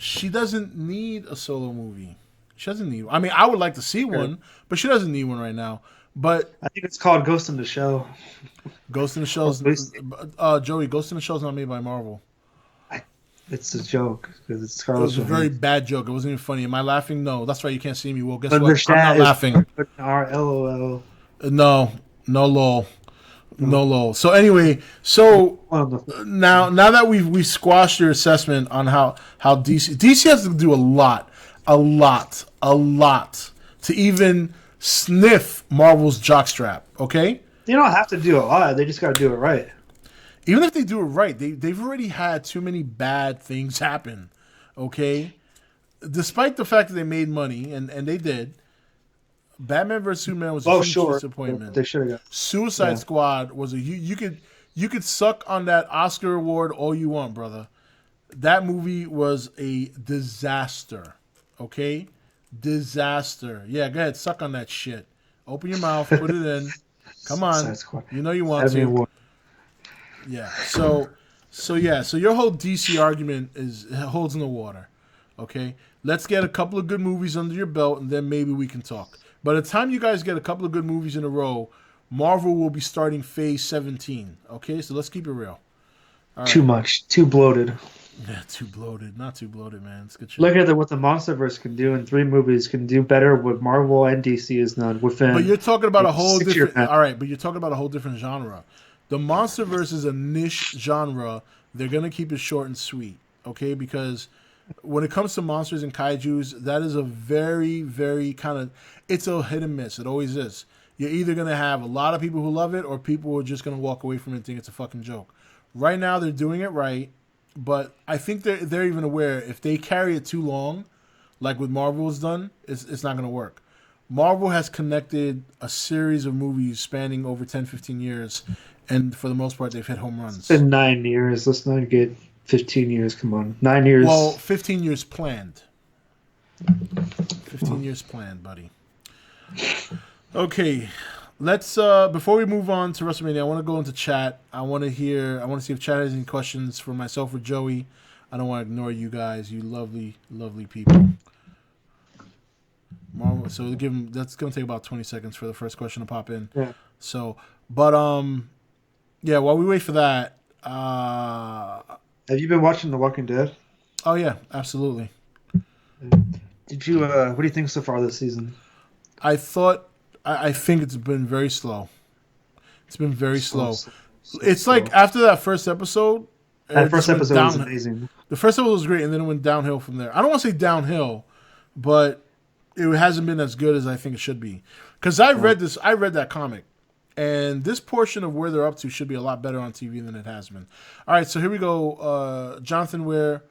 She doesn't need a solo movie. She doesn't need. I mean, I would like to see one, but she doesn't need one right now. But I think it's called Ghost in the Shell. Ghost in the Shell's Joey. Ghost in the Shell's not made by Marvel. It's a joke because it's Scarlett. It was a very bad joke. It wasn't even funny. Am I laughing? No. That's right. You can't see me. Well, guess what? I'm not laughing. LOL. No lol. No lol. So anyway, now that we've squashed your assessment on how DC has to do a lot to even sniff Marvel's jockstrap. Okay, they don't have to do a lot. They just got to do it right. Even if they do it right, they've already had too many bad things happen. Okay, despite the fact that they made money and they did. Batman vs Superman was a huge disappointment. They should have got Suicide Squad was you could suck on that Oscar award all you want, brother. That movie was a disaster. Okay? Disaster. Yeah, go ahead, suck on that shit. Open your mouth, put it in. Come on. You know you want to. Yeah. So your whole DC argument holds in the water. Okay? Let's get a couple of good movies under your belt and then maybe we can talk. By the time you guys get a couple of good movies in a row, Marvel will be starting Phase 17. Okay, so let's keep it real. Too much. Too bloated. Yeah, too bloated. Not too bloated, man. It's good shit. Look at what the Monsterverse can do in 3 movies. Can do better what Marvel and DC has done But within you're talking about a whole 6 year different. plan. All right, but you're talking about a whole different genre. The MonsterVerse is a niche genre. They're gonna keep it short and sweet, okay? Because when it comes to monsters and kaiju's, that is a very, very kind of. It's a hit and miss. It always is. You're either gonna have a lot of people who love it, or people who are just gonna walk away from it and think it's a fucking joke. Right now, they're doing it right, but I think they're even aware if they carry it too long, like what Marvel has done, it's not gonna work. Marvel has connected a series of movies spanning over 10, 15 years, and for the most part, they've hit home runs. It's been 9 years. Let's not get 15 years. Come on, 9 years. Well, 15 years planned. 15 years planned, buddy. Okay, let's before we move on to WrestleMania, I want to go into chat. I want to see if chat has any questions for myself or Joey. I don't want to ignore you guys, you lovely, lovely people. Marvel, so that's gonna take about 20 seconds for the first question to pop in. Yeah. So, but yeah. While we wait for that, Have you been watching The Walking Dead? oh yeah, absolutely. Did you? What do you think so far this season? I think it's been very slow. It's been very slow. It's slow. like after that first episode. That first episode was amazing. The first episode was great, and then it went downhill from there. I don't want to say downhill, but it hasn't been as good as I think it should be. Because I read that comic, and this portion of where they're up to should be a lot better on TV than it has been. All right, so here we go. Jonathan Ware,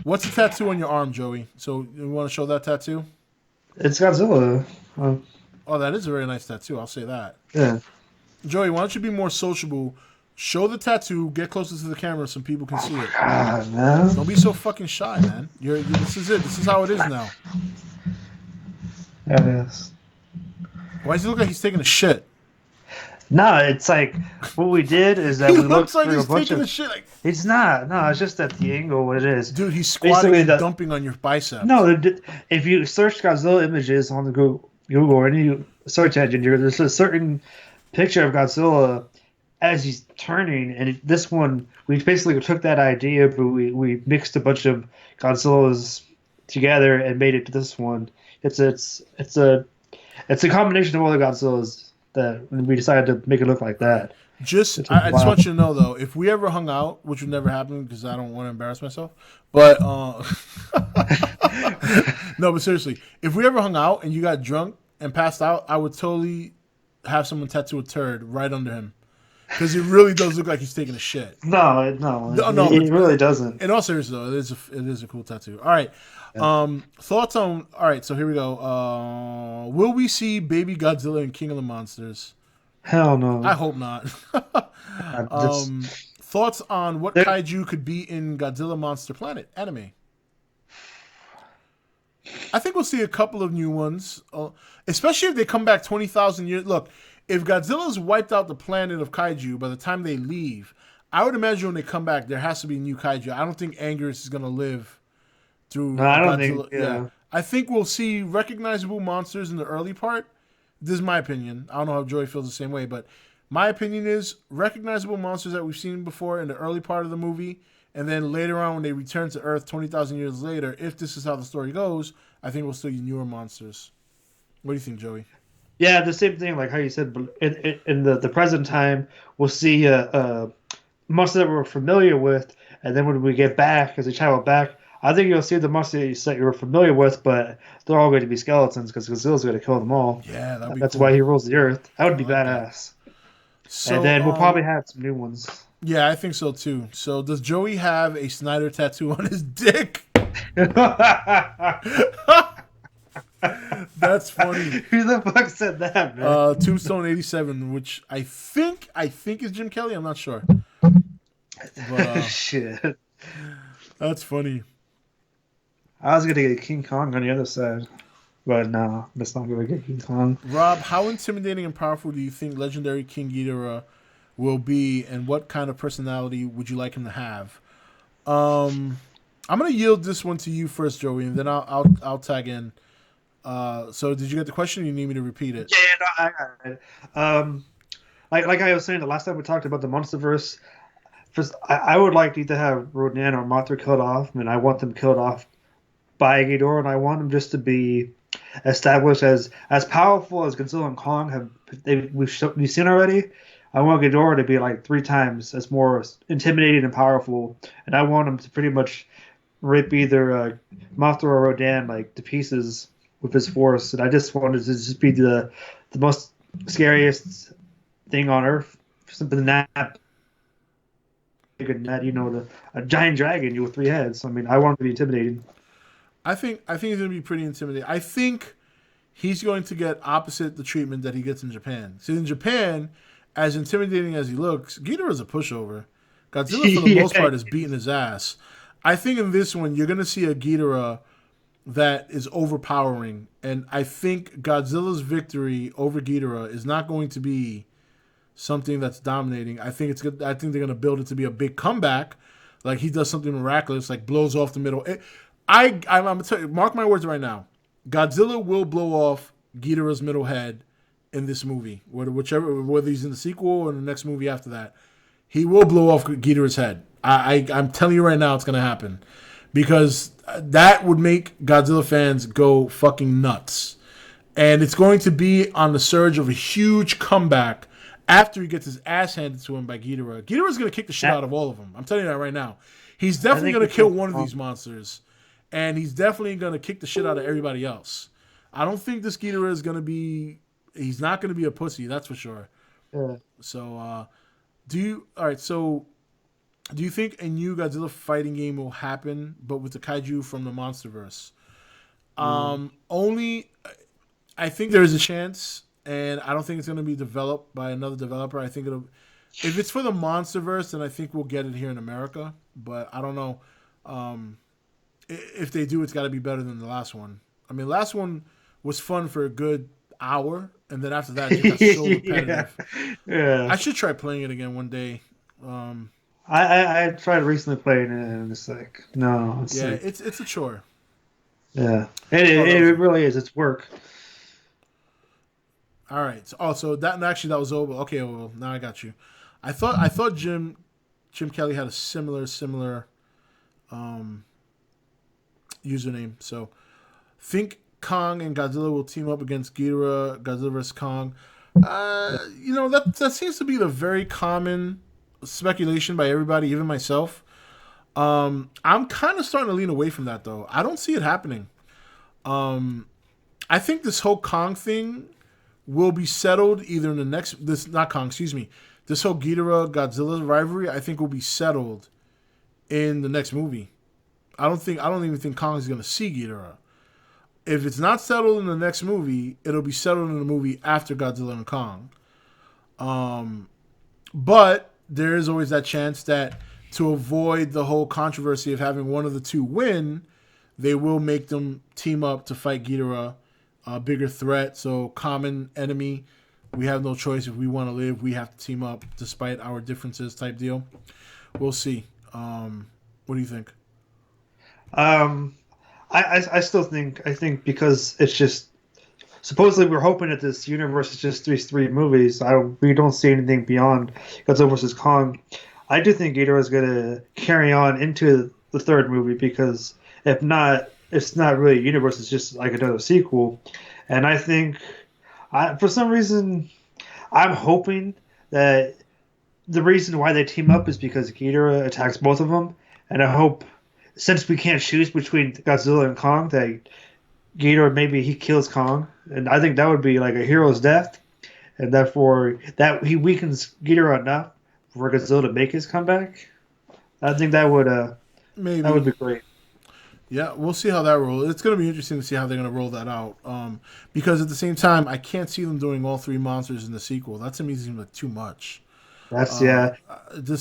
what's the tattoo on your arm, Joey? So you want to show that tattoo? It's Godzilla. Oh, that is a very nice tattoo. I'll say that. Yeah. Joey, why don't you be more sociable? Show the tattoo. Get closer to the camera so people can see it. God, man. Don't be so fucking shy, man. This is it. This is how it is now. That is. Why does he look like he's taking a shit? No, it's like what we did is that He we looks looked like through he's a bunch taking of. a shit. Like, It's not. No, it's just at the angle. What it is. dude, he's squatting Basically, and the- dumping on your bicep. No, if you search Godzilla images on the Google or any search engine, there's a certain picture of Godzilla as he's turning, and this one we basically took that idea, but we mixed a bunch of Godzillas together and made it to this one. It's a combination of all the Godzillas that we decided to make it look like that. I just want you to know though, if we ever hung out, which would never happen because I don't want to embarrass myself, but no, but seriously, if we ever hung out and you got drunk and passed out, I would totally have someone tattoo a turd right under him because it really does look like he's taking a shit. No, it really doesn't. In all seriousness, though, it is a cool tattoo. All right, thoughts on? All right, so here we go. Will we see Baby Godzilla and King of the Monsters? Hell no. I hope not. Thoughts on what kaiju could be in Godzilla Monster Planet anime? I think we'll see a couple of new ones, especially if they come back 20,000 years. Look, if Godzilla's wiped out the planet of kaiju by the time they leave, I would imagine when they come back, there has to be new kaiju. I don't think Anguirus is going to live through No, I don't Godzilla. think. Yeah. I think we'll see recognizable monsters in the early part. This is my opinion. I don't know how Joey feels the same way, but my opinion is recognizable monsters that we've seen before in the early part of the movie, and then later on when they return to Earth 20,000 years later, if this is how the story goes, I think we'll still see newer monsters. What do you think, Joey? Yeah, the same thing, like how you said, but in the present time, we'll see monsters that we're familiar with, and then when we get back, as we travel back, I think you'll see the monsters that you're familiar with, but they're all going to be skeletons because Godzilla's going to kill them all. Yeah, that'd be That's cool. why he rules the Earth. That would be like badass. So, And then we'll probably have some new ones. Yeah, I think so too. So does Joey have a Snyder tattoo on his dick? That's funny. Who the fuck said that, man? Tombstone 87, which I think is Jim Kelly. I'm not sure. But Shit. that's funny. I was going to get King Kong on the other side. But no, that's not going to get King Kong. Rob, how intimidating and powerful do you think legendary King Ghidorah will be, and what kind of personality would you like him to have? I'm going to yield this one to you first, Joey, and then I'll tag in. So did you get the question, or you need me to repeat it? Yeah, no, I got it. Like I was saying the last time we talked about the Monsterverse, first, I would like to either have Rodan or Mothra killed off, and I want them killed off by Ghidorah, and I want them just to be established as powerful as Godzilla and Kong we've seen already. I want Ghidorah to be like 3 times as more intimidating and powerful, and I want him to pretty much rip either Mothra or Rodan like to pieces with his force. And I just wanted to just be the most scariest thing on Earth. Something that bigger than that, a giant dragon with 3 heads. I mean, I want him to be intimidating. I think he's gonna be pretty intimidating. I think he's going to get opposite the treatment that he gets in Japan. See, in Japan, as intimidating as he looks, Ghidorah is a pushover. Godzilla, for the most part, is beating his ass. I think in this one, you're going to see a Ghidorah that is overpowering. And I think Godzilla's victory over Ghidorah is not going to be something that's dominating. I think it's good. I think they're going to build it to be a big comeback. Like he does something miraculous, like blows off the middle. I'm going to tell you, mark my words right now. Godzilla will blow off Ghidorah's middle head in this movie, whether he's in the sequel or in the next movie after that. He will blow off Ghidorah's head. I'm telling you right now, it's going to happen because that would make Godzilla fans go fucking nuts, and it's going to be on the surge of a huge comeback after he gets his ass handed to him by Ghidorah. Ghidorah's going to kick the shit out of all of them. I'm telling you that right now. He's definitely going to kill one of these monsters, and he's definitely going to kick the shit out of everybody else. I don't think this Ghidorah is going to be. He's not going to be a pussy, that's for sure. Yeah. So, do you think a new Godzilla fighting game will happen, but with the kaiju from the Monsterverse? Only, I think there is a chance, and I don't think it's going to be developed by another developer. I think if it's for the Monsterverse, then I think we'll get it here in America. But I don't know. If they do, it's got to be better than the last one. I mean, last one was fun for a good hour, and then after that, it got so repetitive. Yeah. I should try playing it again one day. I tried recently playing it, and it's like, no. It's a chore. Yeah. It really is. It's work. All right. So that was over. Okay, well, now I got you. I thought Jim Kelly had a similar username. So think Kong and Godzilla will team up against Ghidorah, Godzilla vs. Kong. That seems to be the very common speculation by everybody, even myself. I'm kind of starting to lean away from that, though. I don't see it happening. I think this whole Kong thing will be settled either in the next... This whole Ghidorah Godzilla rivalry, I think, will be settled in the next movie. I don't even think Kong is going to see Ghidorah. If it's not settled in the next movie, it'll be settled in the movie after Godzilla and Kong. But there is always that chance that to avoid the whole controversy of having one of the two win, they will make them team up to fight Ghidorah, a bigger threat. So common enemy. We have no choice. If we want to live, we have to team up despite our differences type deal. We'll see. What do you think? I still think because it's just supposedly we're hoping that this universe is just these 3 movies. We don't see anything beyond Godzilla vs. Kong. I do think Ghidorah is going to carry on into the 3rd movie because if not, it's not really a universe. It's just like another sequel. And I think, for some reason, I'm hoping that the reason why they team up is because Ghidorah attacks both of them. And I hope, since we can't choose between Godzilla and Kong, that Ghidorah, maybe he kills Kong. And I think that would be like a hero's death. And therefore, that he weakens Ghidorah enough for Godzilla to make his comeback. I think that would maybe that would be great. Yeah, we'll see how that rolls. It's going to be interesting to see how they're going to roll that out. Because at the same time, I can't see them doing all 3 monsters in the sequel. That to me seems like too much. This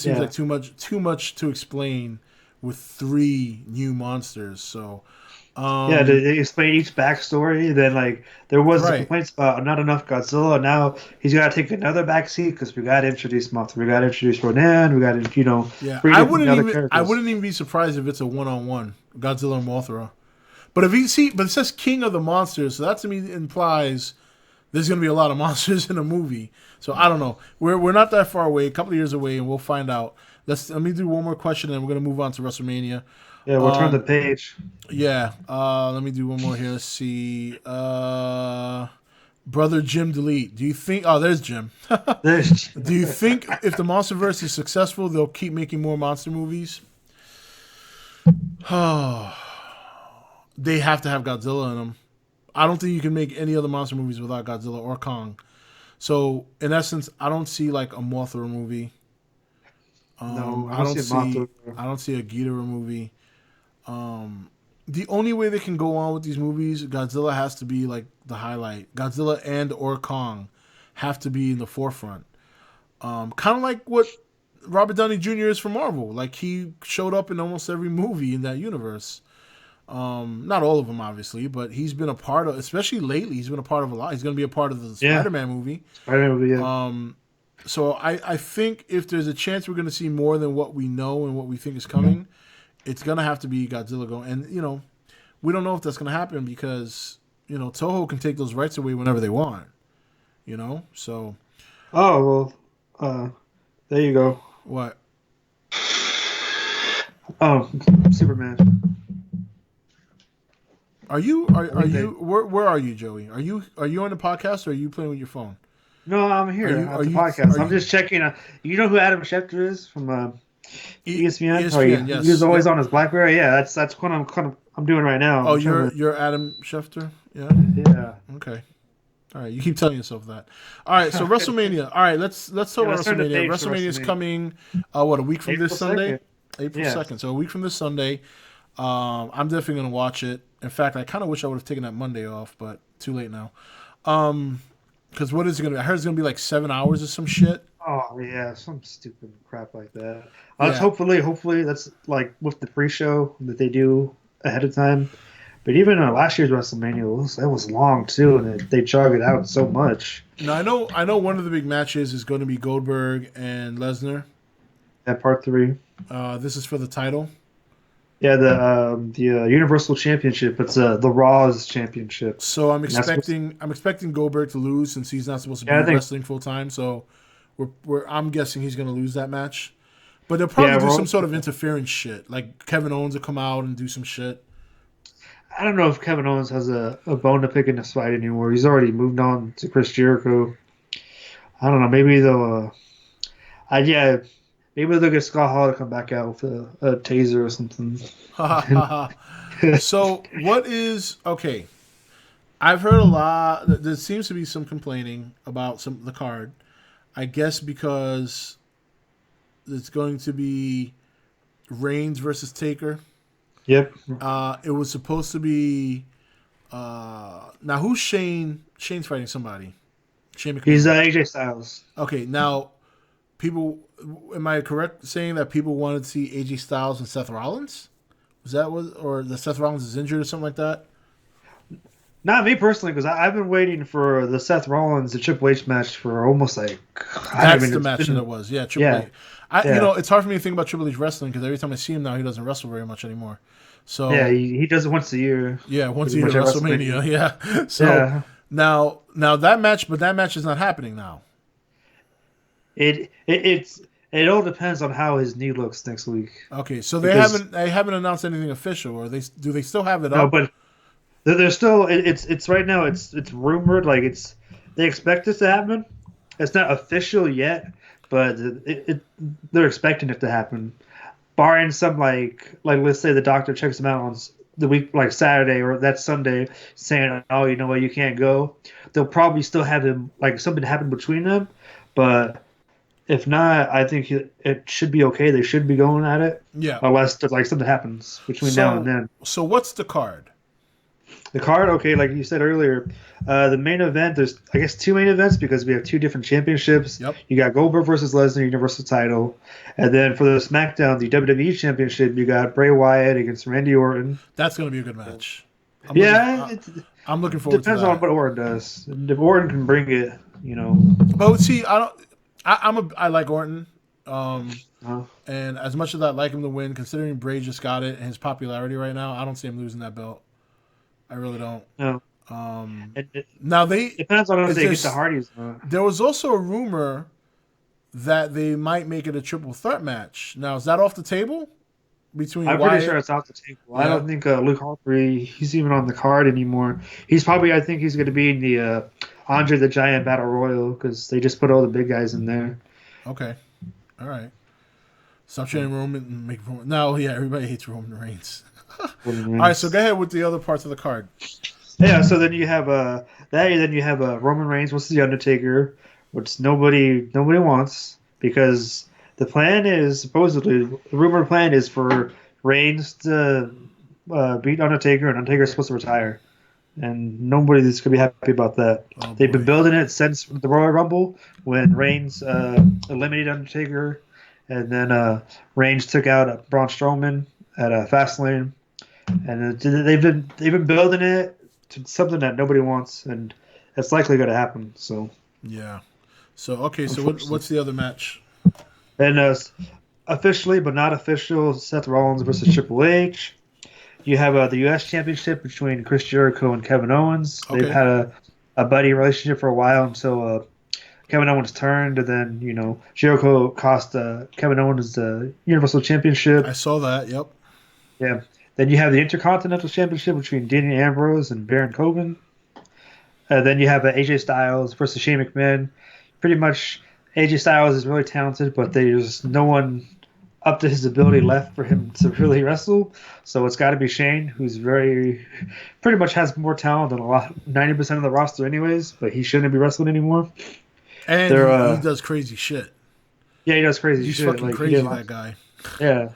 seems like too much to explain with 3 new monsters. So to explain each backstory. Then there was complaints about not enough Godzilla. Now he's got to take another backseat because we got to introduce Mothra, we got to introduce Rodan, we got to I wouldn't even be surprised if it's a 1-on-1 Godzilla and Mothra. But but it says King of the Monsters, so that to me implies there's going to be a lot of monsters in a movie. So I don't know. We're not that far away, a couple of years away, and we'll find out. Let me do one more question, and we're gonna move on to WrestleMania. Yeah, we'll turn the page. Yeah. Let me do one more here. Let's see. Brother Jim Delete. Do you think? Oh, there's Jim. Do you think if the MonsterVerse is successful, they'll keep making more monster movies? Oh, they have to have Godzilla in them. I don't think you can make any other monster movies without Godzilla or Kong. So, in essence, I don't see like a Mothra movie. No, I don't see a Ghidorah movie. The only way they can go on with these movies, Godzilla has to be like the highlight. Godzilla and or Kong have to be in the forefront. Kind of like what Robert Downey Jr. is for Marvel. Like he showed up in almost every movie in that universe. Not all of them, obviously, but he's been a part of, especially lately, he's been a part of a lot. He's going to be a part of the Spider-Man movie. Spider-Man movie, yeah. So I think if there's a chance we're going to see more than what we know and what we think is coming, it's going to have to be Godzilla going. And, we don't know if that's going to happen because, Toho can take those rights away whenever they want, so. Oh, well, there you go. What? Oh, Superman. Are you where are you, Joey? Are you on the podcast or are you playing with your phone? No, I'm here at the podcast. I'm just checking. You know who Adam Schefter is from ESPN? ESPN, yes. He was always on his BlackBerry. Yeah, that's what I'm doing right now. Oh, you're Adam Schefter? Yeah. Yeah. Okay. All right, you keep telling yourself that. All right, so WrestleMania. All right, let's talk about WrestleMania. WrestleMania is coming. A week from this Sunday? 2nd. April 2nd. So a week from this Sunday. I'm definitely gonna watch it. In fact, I kind of wish I would have taken that Monday off, but too late now. Because what is it gonna be? I heard it's gonna be like 7 hours or some shit. Oh yeah, some stupid crap like that. Hopefully that's like with the pre-show that they do ahead of time. But even last year's WrestleMania, it was long too, and they jog it out so much. No, I know. One of the big matches is going to be Goldberg and Lesnar. At part 3. This is for the title. Yeah, the Universal Championship. It's the Raw's Championship. So I'm expecting Goldberg to lose since he's not supposed to be wrestling full time. So I'm guessing he's going to lose that match. But they'll probably do some sort of interference shit, like Kevin Owens will come out and do some shit. I don't know if Kevin Owens has a bone to pick in this fight anymore. He's already moved on to Chris Jericho. I don't know. Maybe they'll. Maybe they'll get Scott Hall to come back out with a taser or something. So what is okay? I've heard a lot. There seems to be some complaining about the card. I guess because it's going to be Reigns versus Taker. Yep. It was supposed to be. Now who's Shane? Shane's fighting somebody. Shane McMahon. He's AJ Styles. Okay, now people. Am I correct saying that people wanted to see AJ Styles and Seth Rollins? Was that or that Seth Rollins is injured or something like that? Not me personally, because I've been waiting for the Seth Rollins, the Triple H match for almost like. That's the match that it was. Yeah, Triple H. It's hard for me to think about Triple H wrestling because every time I see him now, he doesn't wrestle very much anymore. So yeah, he does it once a year. Yeah, once a year at WrestleMania. Yeah. So now that match, but that match is not happening now. It all depends on how his knee looks next week. Okay, so they haven't announced anything official, or do they still have it up? No, but they're still. It's right now. It's rumored. Like they expect this to happen. It's not official yet, but they're expecting it to happen. Barring some like let's say the doctor checks him out on the week like Saturday or that Sunday, saying, "Oh, you know what, you can't go." They'll probably still have him like something happen between them, but if not, I think it should be okay. They should be going at it. Yeah. Unless like something happens between now and then. So what's the card? The card, okay, like you said earlier, the main event, there's, I guess, 2 main events because we have 2 different championships. Yep. You got Goldberg versus Lesnar, Universal title. And then for the SmackDown, the WWE Championship, you got Bray Wyatt against Randy Orton. That's going to be a good match. I'm looking forward to that. Depends on what Orton does. If Orton can bring it, But see, I like Orton. And as much as I'd like him to win, considering Bray just got it and his popularity right now, I don't see him losing that belt. I really don't. No. Now depends on if they get the Hardys. There was also a rumor that they might make it a triple threat match. Now, is that off the table? Between I'm Wyatt? pretty sure it's off the table. Yeah. I don't think Luke Harper, he's even on the card anymore. He's probably, I think he's going to be in the Andre the Giant Battle Royal because they just put all the big guys in there. Okay. All right. Stop training Roman and make Roman. No, yeah, everybody hates Roman Reigns. All right, so go ahead with the other parts of the card. Yeah, so then you have Roman Reigns versus the Undertaker, which nobody wants because the plan is supposedly the rumored plan is for Reigns to beat Undertaker, and Undertaker's supposed to retire, and nobody's gonna be happy about that. Oh, They've been boy. building it since the Royal Rumble when Reigns eliminated Undertaker, and then Reigns took out Braun Strowman at Fastlane, and they've been building it to something that nobody wants, and it's likely going to happen. So Yeah. So, okay, so what's the other match? and officially but not official, Seth Rollins versus Triple H. You have the U.S. Championship between Chris Jericho and Kevin Owens. Okay. They've had a buddy relationship for a while until Kevin Owens turned, and then Jericho cost Kevin Owens the Universal Championship. I saw that. Yep. Yeah. Then you have the Intercontinental Championship between Dean Ambrose and Baron Corbin. Then you have AJ Styles versus Shane McMahon. Pretty much, AJ Styles is really talented, but there's no one up to his ability left for him to really wrestle. So it's got to be Shane, who's pretty much has more talent than 90% of the roster, anyways. But he shouldn't be wrestling anymore. And he does crazy shit. Yeah, he does crazy He's shit. fucking crazy, that guy. Yeah.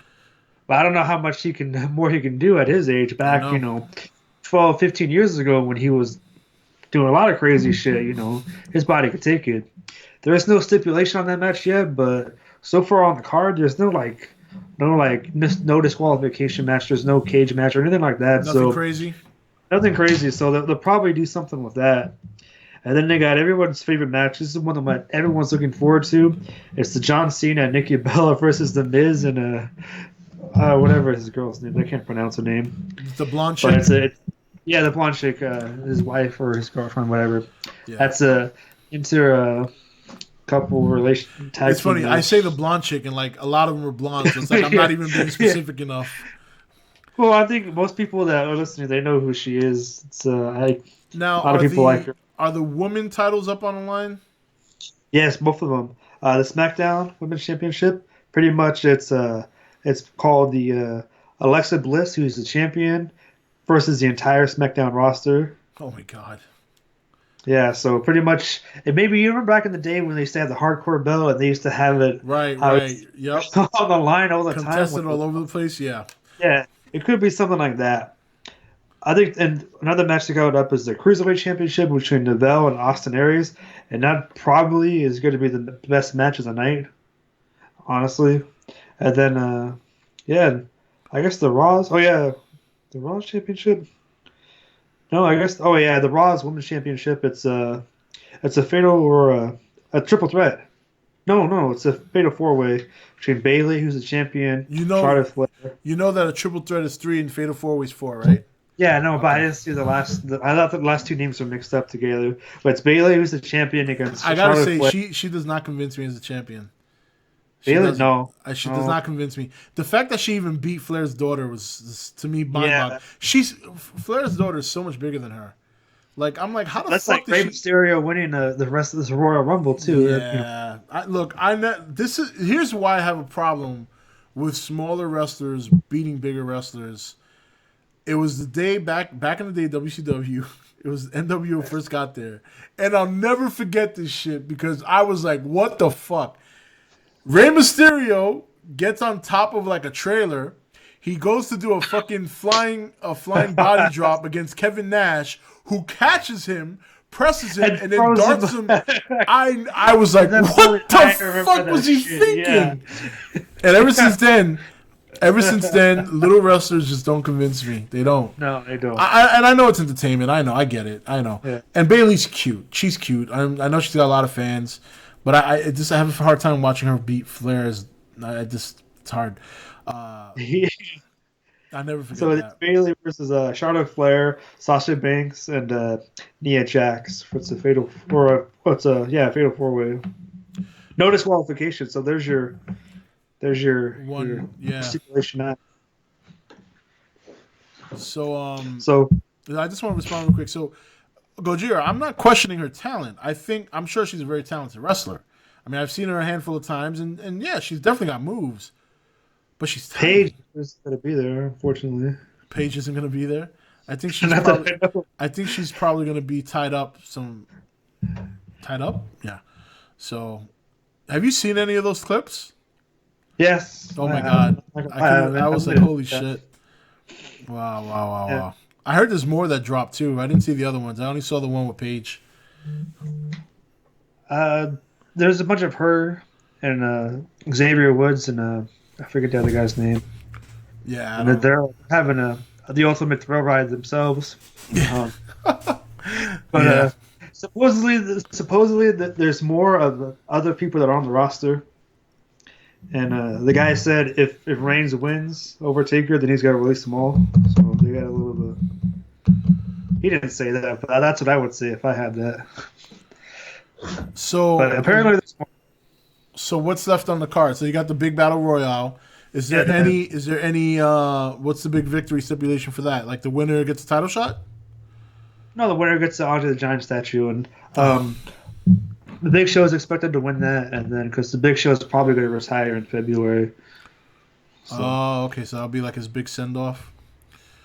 But I don't know how much more he can do at his age. Back, 12, 15 years ago when he was doing a lot of crazy shit, his body could take it. There is no stipulation on that match yet, but so far on the card, there's no disqualification match. There's no cage match or anything like that. Nothing crazy. Nothing crazy. So they'll probably do something with that. And then they got everyone's favorite match. This is one that everyone's looking forward to. It's the John Cena and Nikki Bella versus The Miz and whatever his girl's name. I can't pronounce her name. The blonde chick. But the blonde chick, his wife or his girlfriend, whatever. Yeah. That's couple relation. It's funny. Match. I say the blonde chick, and like a lot of them are blonde, so it's like I'm not even being specific enough. Well, I think most people that are listening, they know who she is. It's now, a lot of people like her. Are the women titles up on the line? Yes, both of them. The SmackDown Women's Championship. Pretty much, it's called the Alexa Bliss, who's the champion, versus the entire SmackDown roster. Oh my god. Yeah, so pretty much, and maybe you remember back in the day when they used to have the hardcore bell and they used to have it right, yep, on the line all the time. Contested all over the place, yeah. Yeah, it could be something like that. I think, and another match that got up is the Cruiserweight Championship between Neville and Austin Aries, and that probably is going to be the best match of the night, honestly. And then, I guess the Raws. Oh yeah, the Raws Championship. No, I guess. Oh yeah, the Raws Women's Championship. It's a fatal or a triple threat. No, it's a fatal four-way between Bayley, who's the champion, Charlotte Flair. You know that a triple threat is 3 and fatal four-way is 4, right? Yeah, no, but I didn't see the last. I thought the last two names were mixed up together. But it's Bayley who's the champion against. I gotta Charlotte say, Flair. she does not convince me as a champion. Bayley, does no. not convince me. The fact that she even beat Flair's daughter was to me mind-boggling. Flair's daughter is so much bigger than her. Like I'm like, how the That's fuck like Rey Mysterio winning the rest of this Royal Rumble too. Yeah, here's why I have a problem with smaller wrestlers beating bigger wrestlers. It was the day back in the day, WCW. It was NWO first got there, and I'll never forget this shit because I was like, "What the fuck?" Rey Mysterio gets on top of like a trailer. He goes to do a fucking flying body drop against Kevin Nash, who catches him, presses him, and then darts him. I was like, "What the fuck was he thinking?" Yeah. And ever since then, little wrestlers just don't convince me. They don't. No, they don't. And I know it's entertainment. I get it. I know. Yeah. And Bayley's cute. She's cute. I know she's got a lot of fans, but I have a hard time watching her beat Flair. It's hard. I never forget so that. It's Bayley versus Charlotte Flair, Sasha Banks, and Nia Jax. It's a fatal four-way. No disqualification. So there's your One, yeah. stipulation out. So So I just want to respond real quick. So Gojira, I'm not questioning her talent. I'm sure she's a very talented wrestler. I mean, I've seen her a handful of times, and yeah, she's definitely got moves, but she's Paige tiny. is gonna be there, unfortunately. Paige isn't going to be there. I think she's Not that probably. I know. I think she's probably going to be tied up. Tied up. Yeah. So, have you seen any of those clips? Yes, Oh I my have. god, I was like, holy shit! Wow, wow, wow, Yeah. wow. I heard there's more that dropped too. I didn't see the other ones. I only saw the one with Paige. Uh, there's a bunch of her and Xavier Woods and I forget the other guy's name. Yeah, I And don't. they're having the ultimate thrill ride themselves. Um, but Yeah. supposedly that there's more of the other people that are on the roster. And the guy said if Reigns wins over Taker, then he's got to release them all. So they got a little bit. He didn't say that, but that's what I would say if I had that. So, But apparently, there's more. so what's left on the card? So you got the big battle royale. Is there Yeah, any? Is there any? What's the big victory stipulation for that? Like the winner gets a title shot? no, the winner gets onto the giant statue, and Oh, the Big Show is expected to win that, and then because the Big Show is probably going to retire in February. So okay. So that'll be like his big send off.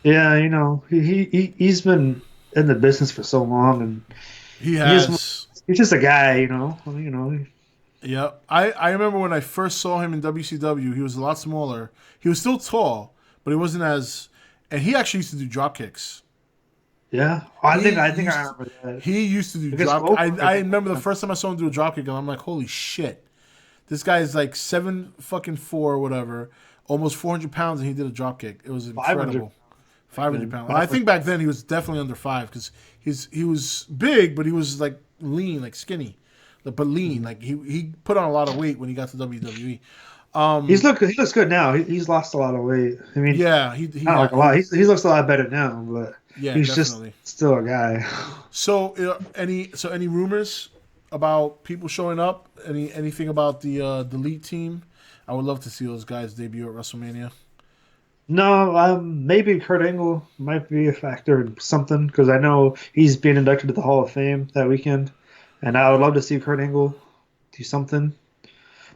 yeah, he's been in the business for so long, and He he's has. he's just a guy, Yeah, I remember when I first saw him in WCW. He was a lot smaller. He was still tall, but he wasn't as. And he actually used to do drop kicks. Yeah, I think I used- remember that. He used to do Because drop. Goldberg- I remember the first time I saw him do a drop kick, and I'm like, holy shit, this guy is like 7'4" or whatever, almost 400 pounds, and he did a drop kick. It was 500. incredible. 500 pounds. I think back then he was definitely under 5 because he was big, but he was like lean, like skinny, but lean. Like he put on a lot of weight when he got to WWE. He looks good now. He's lost a lot of weight. I mean, Yeah, not like a lot. He looks a lot better now, but yeah, he's definitely. just still a guy. So any rumors about people showing up? Anything about the Elite team? I would love to see those guys debut at WrestleMania. No, maybe Kurt Angle might be a factor in something because I know he's being inducted to the Hall of Fame that weekend, and I would love to see Kurt Angle do something.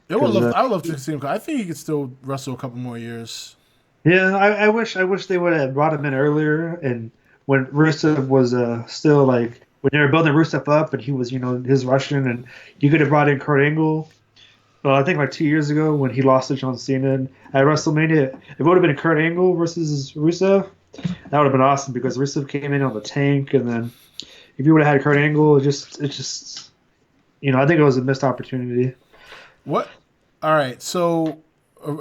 I would love to see him. I think he could still wrestle a couple more years. Yeah, I wish they would have brought him in earlier, and when Rusev was still like when they were building Rusev up, and he was his Russian, and you could have brought in Kurt Angle. Well, I think like 2 years ago when he lost to John Cena at WrestleMania, it would have been Kurt Angle versus Rusev. That would have been awesome because Rusev came in on the tank, and then if you would have had Kurt Angle, it just I think it was a missed opportunity. What? All right. So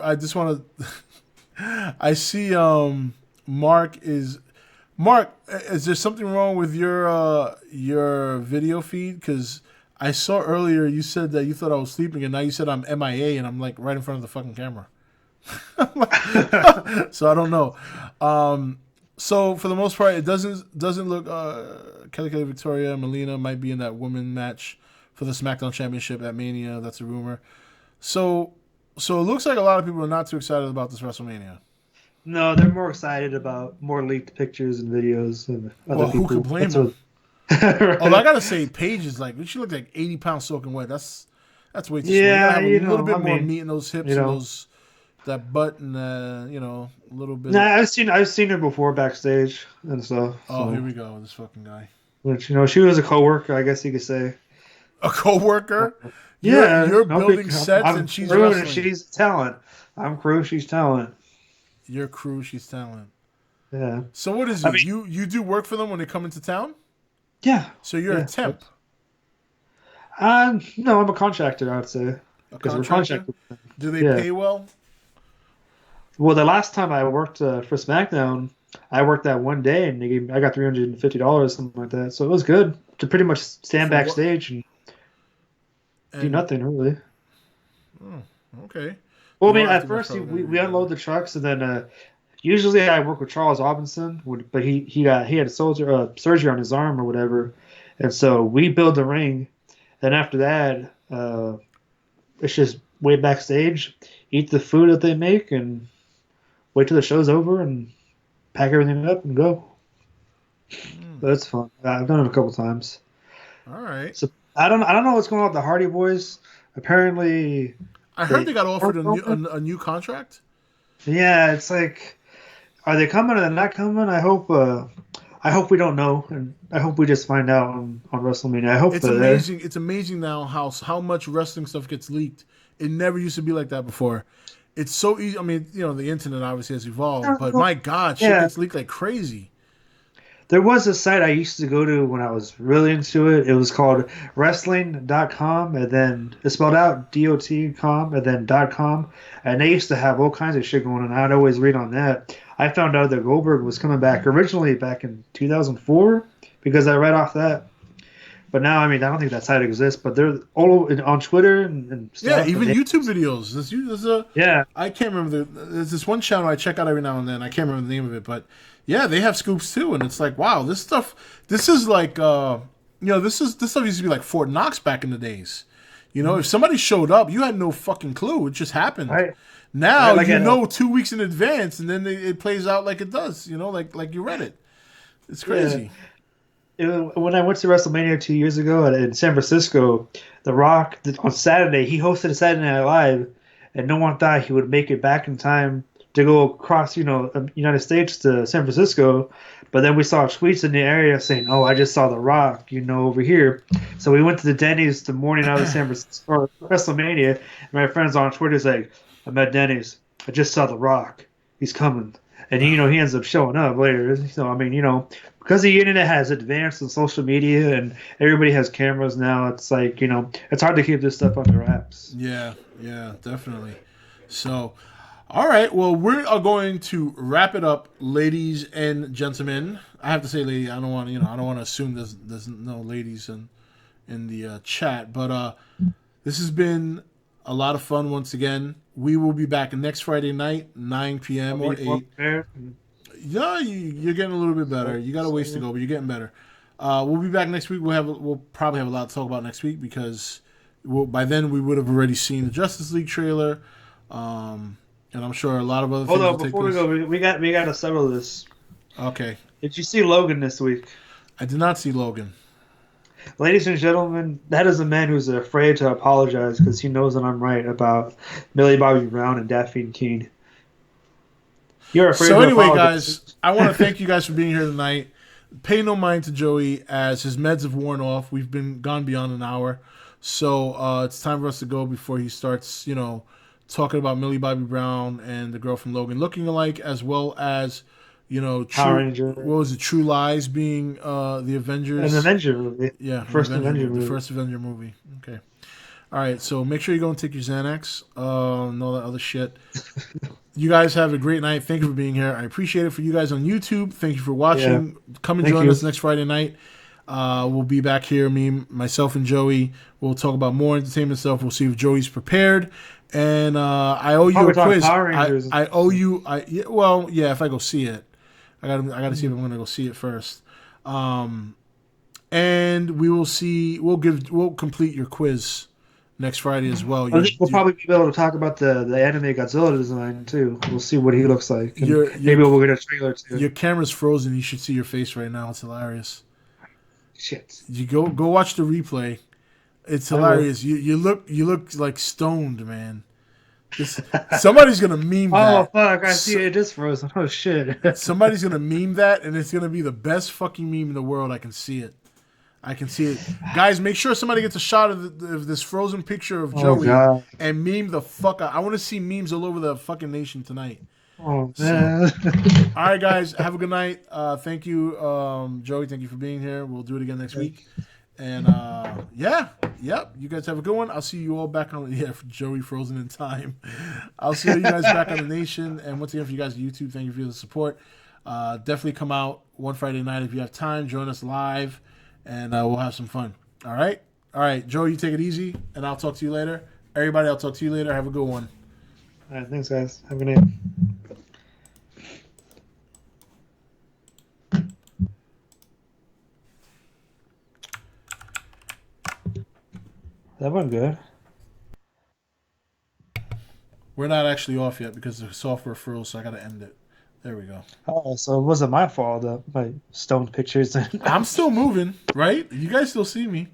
I just want to. I see. Mark is. Mark, is there something wrong with your video feed? Because I saw earlier you said that you thought I was sleeping, and now you said I'm MIA, and I'm like right in front of the fucking camera. So I don't know. So for the most part, it doesn't look. Kelly Victoria and Melina might be in that women match for the SmackDown Championship at Mania. That's a rumor. So it looks like a lot of people are not too excited about this WrestleMania. No, they're more excited about more leaked pictures and videos of other Well, people. who could blame That's them? what- Although I gotta say, Paige is like she looked like 80 pounds soaking wet. That's way too small. You Yeah, gotta have a little bit I more mean, meat in those hips you and know. those that butt and a little bit. Nah, I've seen her before backstage and stuff. Oh, So, here we go, this fucking guy. which she was a coworker, I guess you could say. A coworker. Yeah, you're no building big- sets I'm and she's crew wrestling. and she's talent. I'm crew, she's talent. Your crew, she's talent. Yeah, So what is I it? mean- You do work for them when they come into town? yeah. So you're a Yeah. temp. No, I'm a contractor. I'd say A because we're contractor? contracted. Do they Yeah. pay well? Well, the last time I worked for SmackDown, I worked that one day and I got $350, something like that. So it was good to pretty much stand For what? backstage and do And- nothing really. Okay. Well, I You mean, are at active first in front of we everybody. unload the trucks, and then usually I work with Charles Robinson, but he had surgery on his arm or whatever, and so we build the ring. Then after that, it's just wait backstage, eat the food that they make, and wait till the show's over and pack everything up and go. So that's fun. I've done it a couple times. All right. So I don't know what's going on with the Hardy Boys. Apparently, I heard they they got offered a new contract. yeah, it's like, are they coming or they're not coming? I hope we don't know, and I hope we just find out on WrestleMania. I hope It's they're there. amazing. It's amazing now how much wrestling stuff gets leaked. It never used to be like that before. It's so easy. I mean, the internet obviously has evolved, but my God, shit Yeah, gets leaked like crazy. there was a site I used to go to when I was really into it. It was called wrestling.com, and then it's spelled out .com and then .com, and they used to have all kinds of shit going on. I'd always read on that. I found out that Goldberg was coming back originally back in 2004 because I read off that. But now, I mean, I don't think that site exists, but they're all on Twitter and Yeah, stuff. even YouTube videos. There's a Yeah, I can't remember there's this one channel I check out every now and then. I can't remember the name of it, but yeah, they have scoops too, and it's like, wow, this stuff. This is like, this stuff used to be like Fort Knox back in the days. If somebody showed up, you had no fucking clue. It just happened. right. Now Right, like 2 weeks in advance, and then it plays out like it does. Like you read it. It's crazy. When I went to WrestleMania 2 years ago in San Francisco, The Rock on Saturday he hosted a Saturday Night Live, and no one thought he would make it back in time to go across, United States to San Francisco. But then we saw tweets in the area saying, "Oh, I just saw The Rock, over here." So we went to the Denny's the morning of the San Francisco WrestleMania, and my friends on Twitter is like, "I'm at Denny's. I just saw The Rock. He's coming." And he ends up showing up later. So I mean, because the internet has advanced in social media and everybody has cameras now, it's like, it's hard to keep this stuff under wraps. Yeah, definitely. So, all right. Well, we are going to wrap it up, ladies and gentlemen. I have to say, lady. I don't want to, I don't want to assume there's no ladies in the chat, but this has been a lot of fun once again. We will be back next Friday night, 9 p.m. or 8. Yeah, you're getting a little bit better. You got a ways to go, but you're getting better. We'll be back next week. We'll probably have a lot to talk about next week because by then we would have already seen the Justice League trailer, and I'm sure a lot of other things will take place. Before we go, we got to settle this. Okay. Did you see Logan this week? I did not see Logan. Ladies and gentlemen, that is a man who's afraid to apologize because he knows that I'm right about Millie Bobby Brown and Daphne Keene. You're afraid so to anyway, apologize. guys, I want to thank you guys for being here tonight. Pay no mind to Joey as his meds have worn off. We've been gone beyond an hour. So it's time for us to go before he starts, talking about Millie Bobby Brown and the girl from Logan looking alike, as well as, what was it, True Lies being the Avengers. An Avenger movie. Yeah, First Avenger movie. The first Avenger movie. Okay. All right, so make sure you go and take your Xanax and all that other shit. You guys have a great night. Thank you for being here. I appreciate it. For you guys on YouTube, thank you for watching. Yeah. Come and join us next Friday night. We'll be back here, myself, and Joey. We'll talk about more entertainment stuff. We'll see if Joey's prepared. And I owe you a quiz. I owe you. If I go see it, I gotta see if I'm gonna go see it first. And we will see. We'll complete your quiz next Friday as well. I think we'll probably be able to talk about the anime Godzilla design too. We'll see what he looks like. Maybe we'll get a trailer too. Your camera's frozen. You should see your face right now. It's hilarious. Shit. You go watch the replay. It's hilarious. You look like stoned, man. Somebody's gonna meme that. Oh fuck! I see it is frozen. Oh shit! Somebody's gonna meme that, and it's gonna be the best fucking meme in the world. I can see it. Guys, make sure somebody gets a shot of this frozen picture of Joey and meme the fuck out. I want to see memes all over the fucking nation tonight. Oh man! All right, guys, have a good night. Thank you, Joey. Thank you for being here. We'll do it again next week. And you guys have a good one. I'll see you all back on Joey frozen in time. I'll see you guys back on the nation. And once again, for you guys on YouTube, thank you for the support. Definitely come out one Friday night if you have time. Join us live, and we'll have some fun. All right, Joey, you take it easy, and I'll talk to you later. Everybody, I'll talk to you later. Have a good one. All right, thanks, guys. Have a good night. That went good. We're not actually off yet because the software froze, so I gotta end it. There we go. Oh, so it wasn't my fault. My stoned pictures. I'm still moving, right? You guys still see me.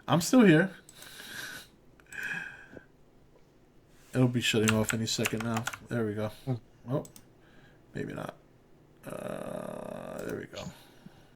I'm still here. It'll be shutting off any second now. There we go. Oh, maybe not. There we go.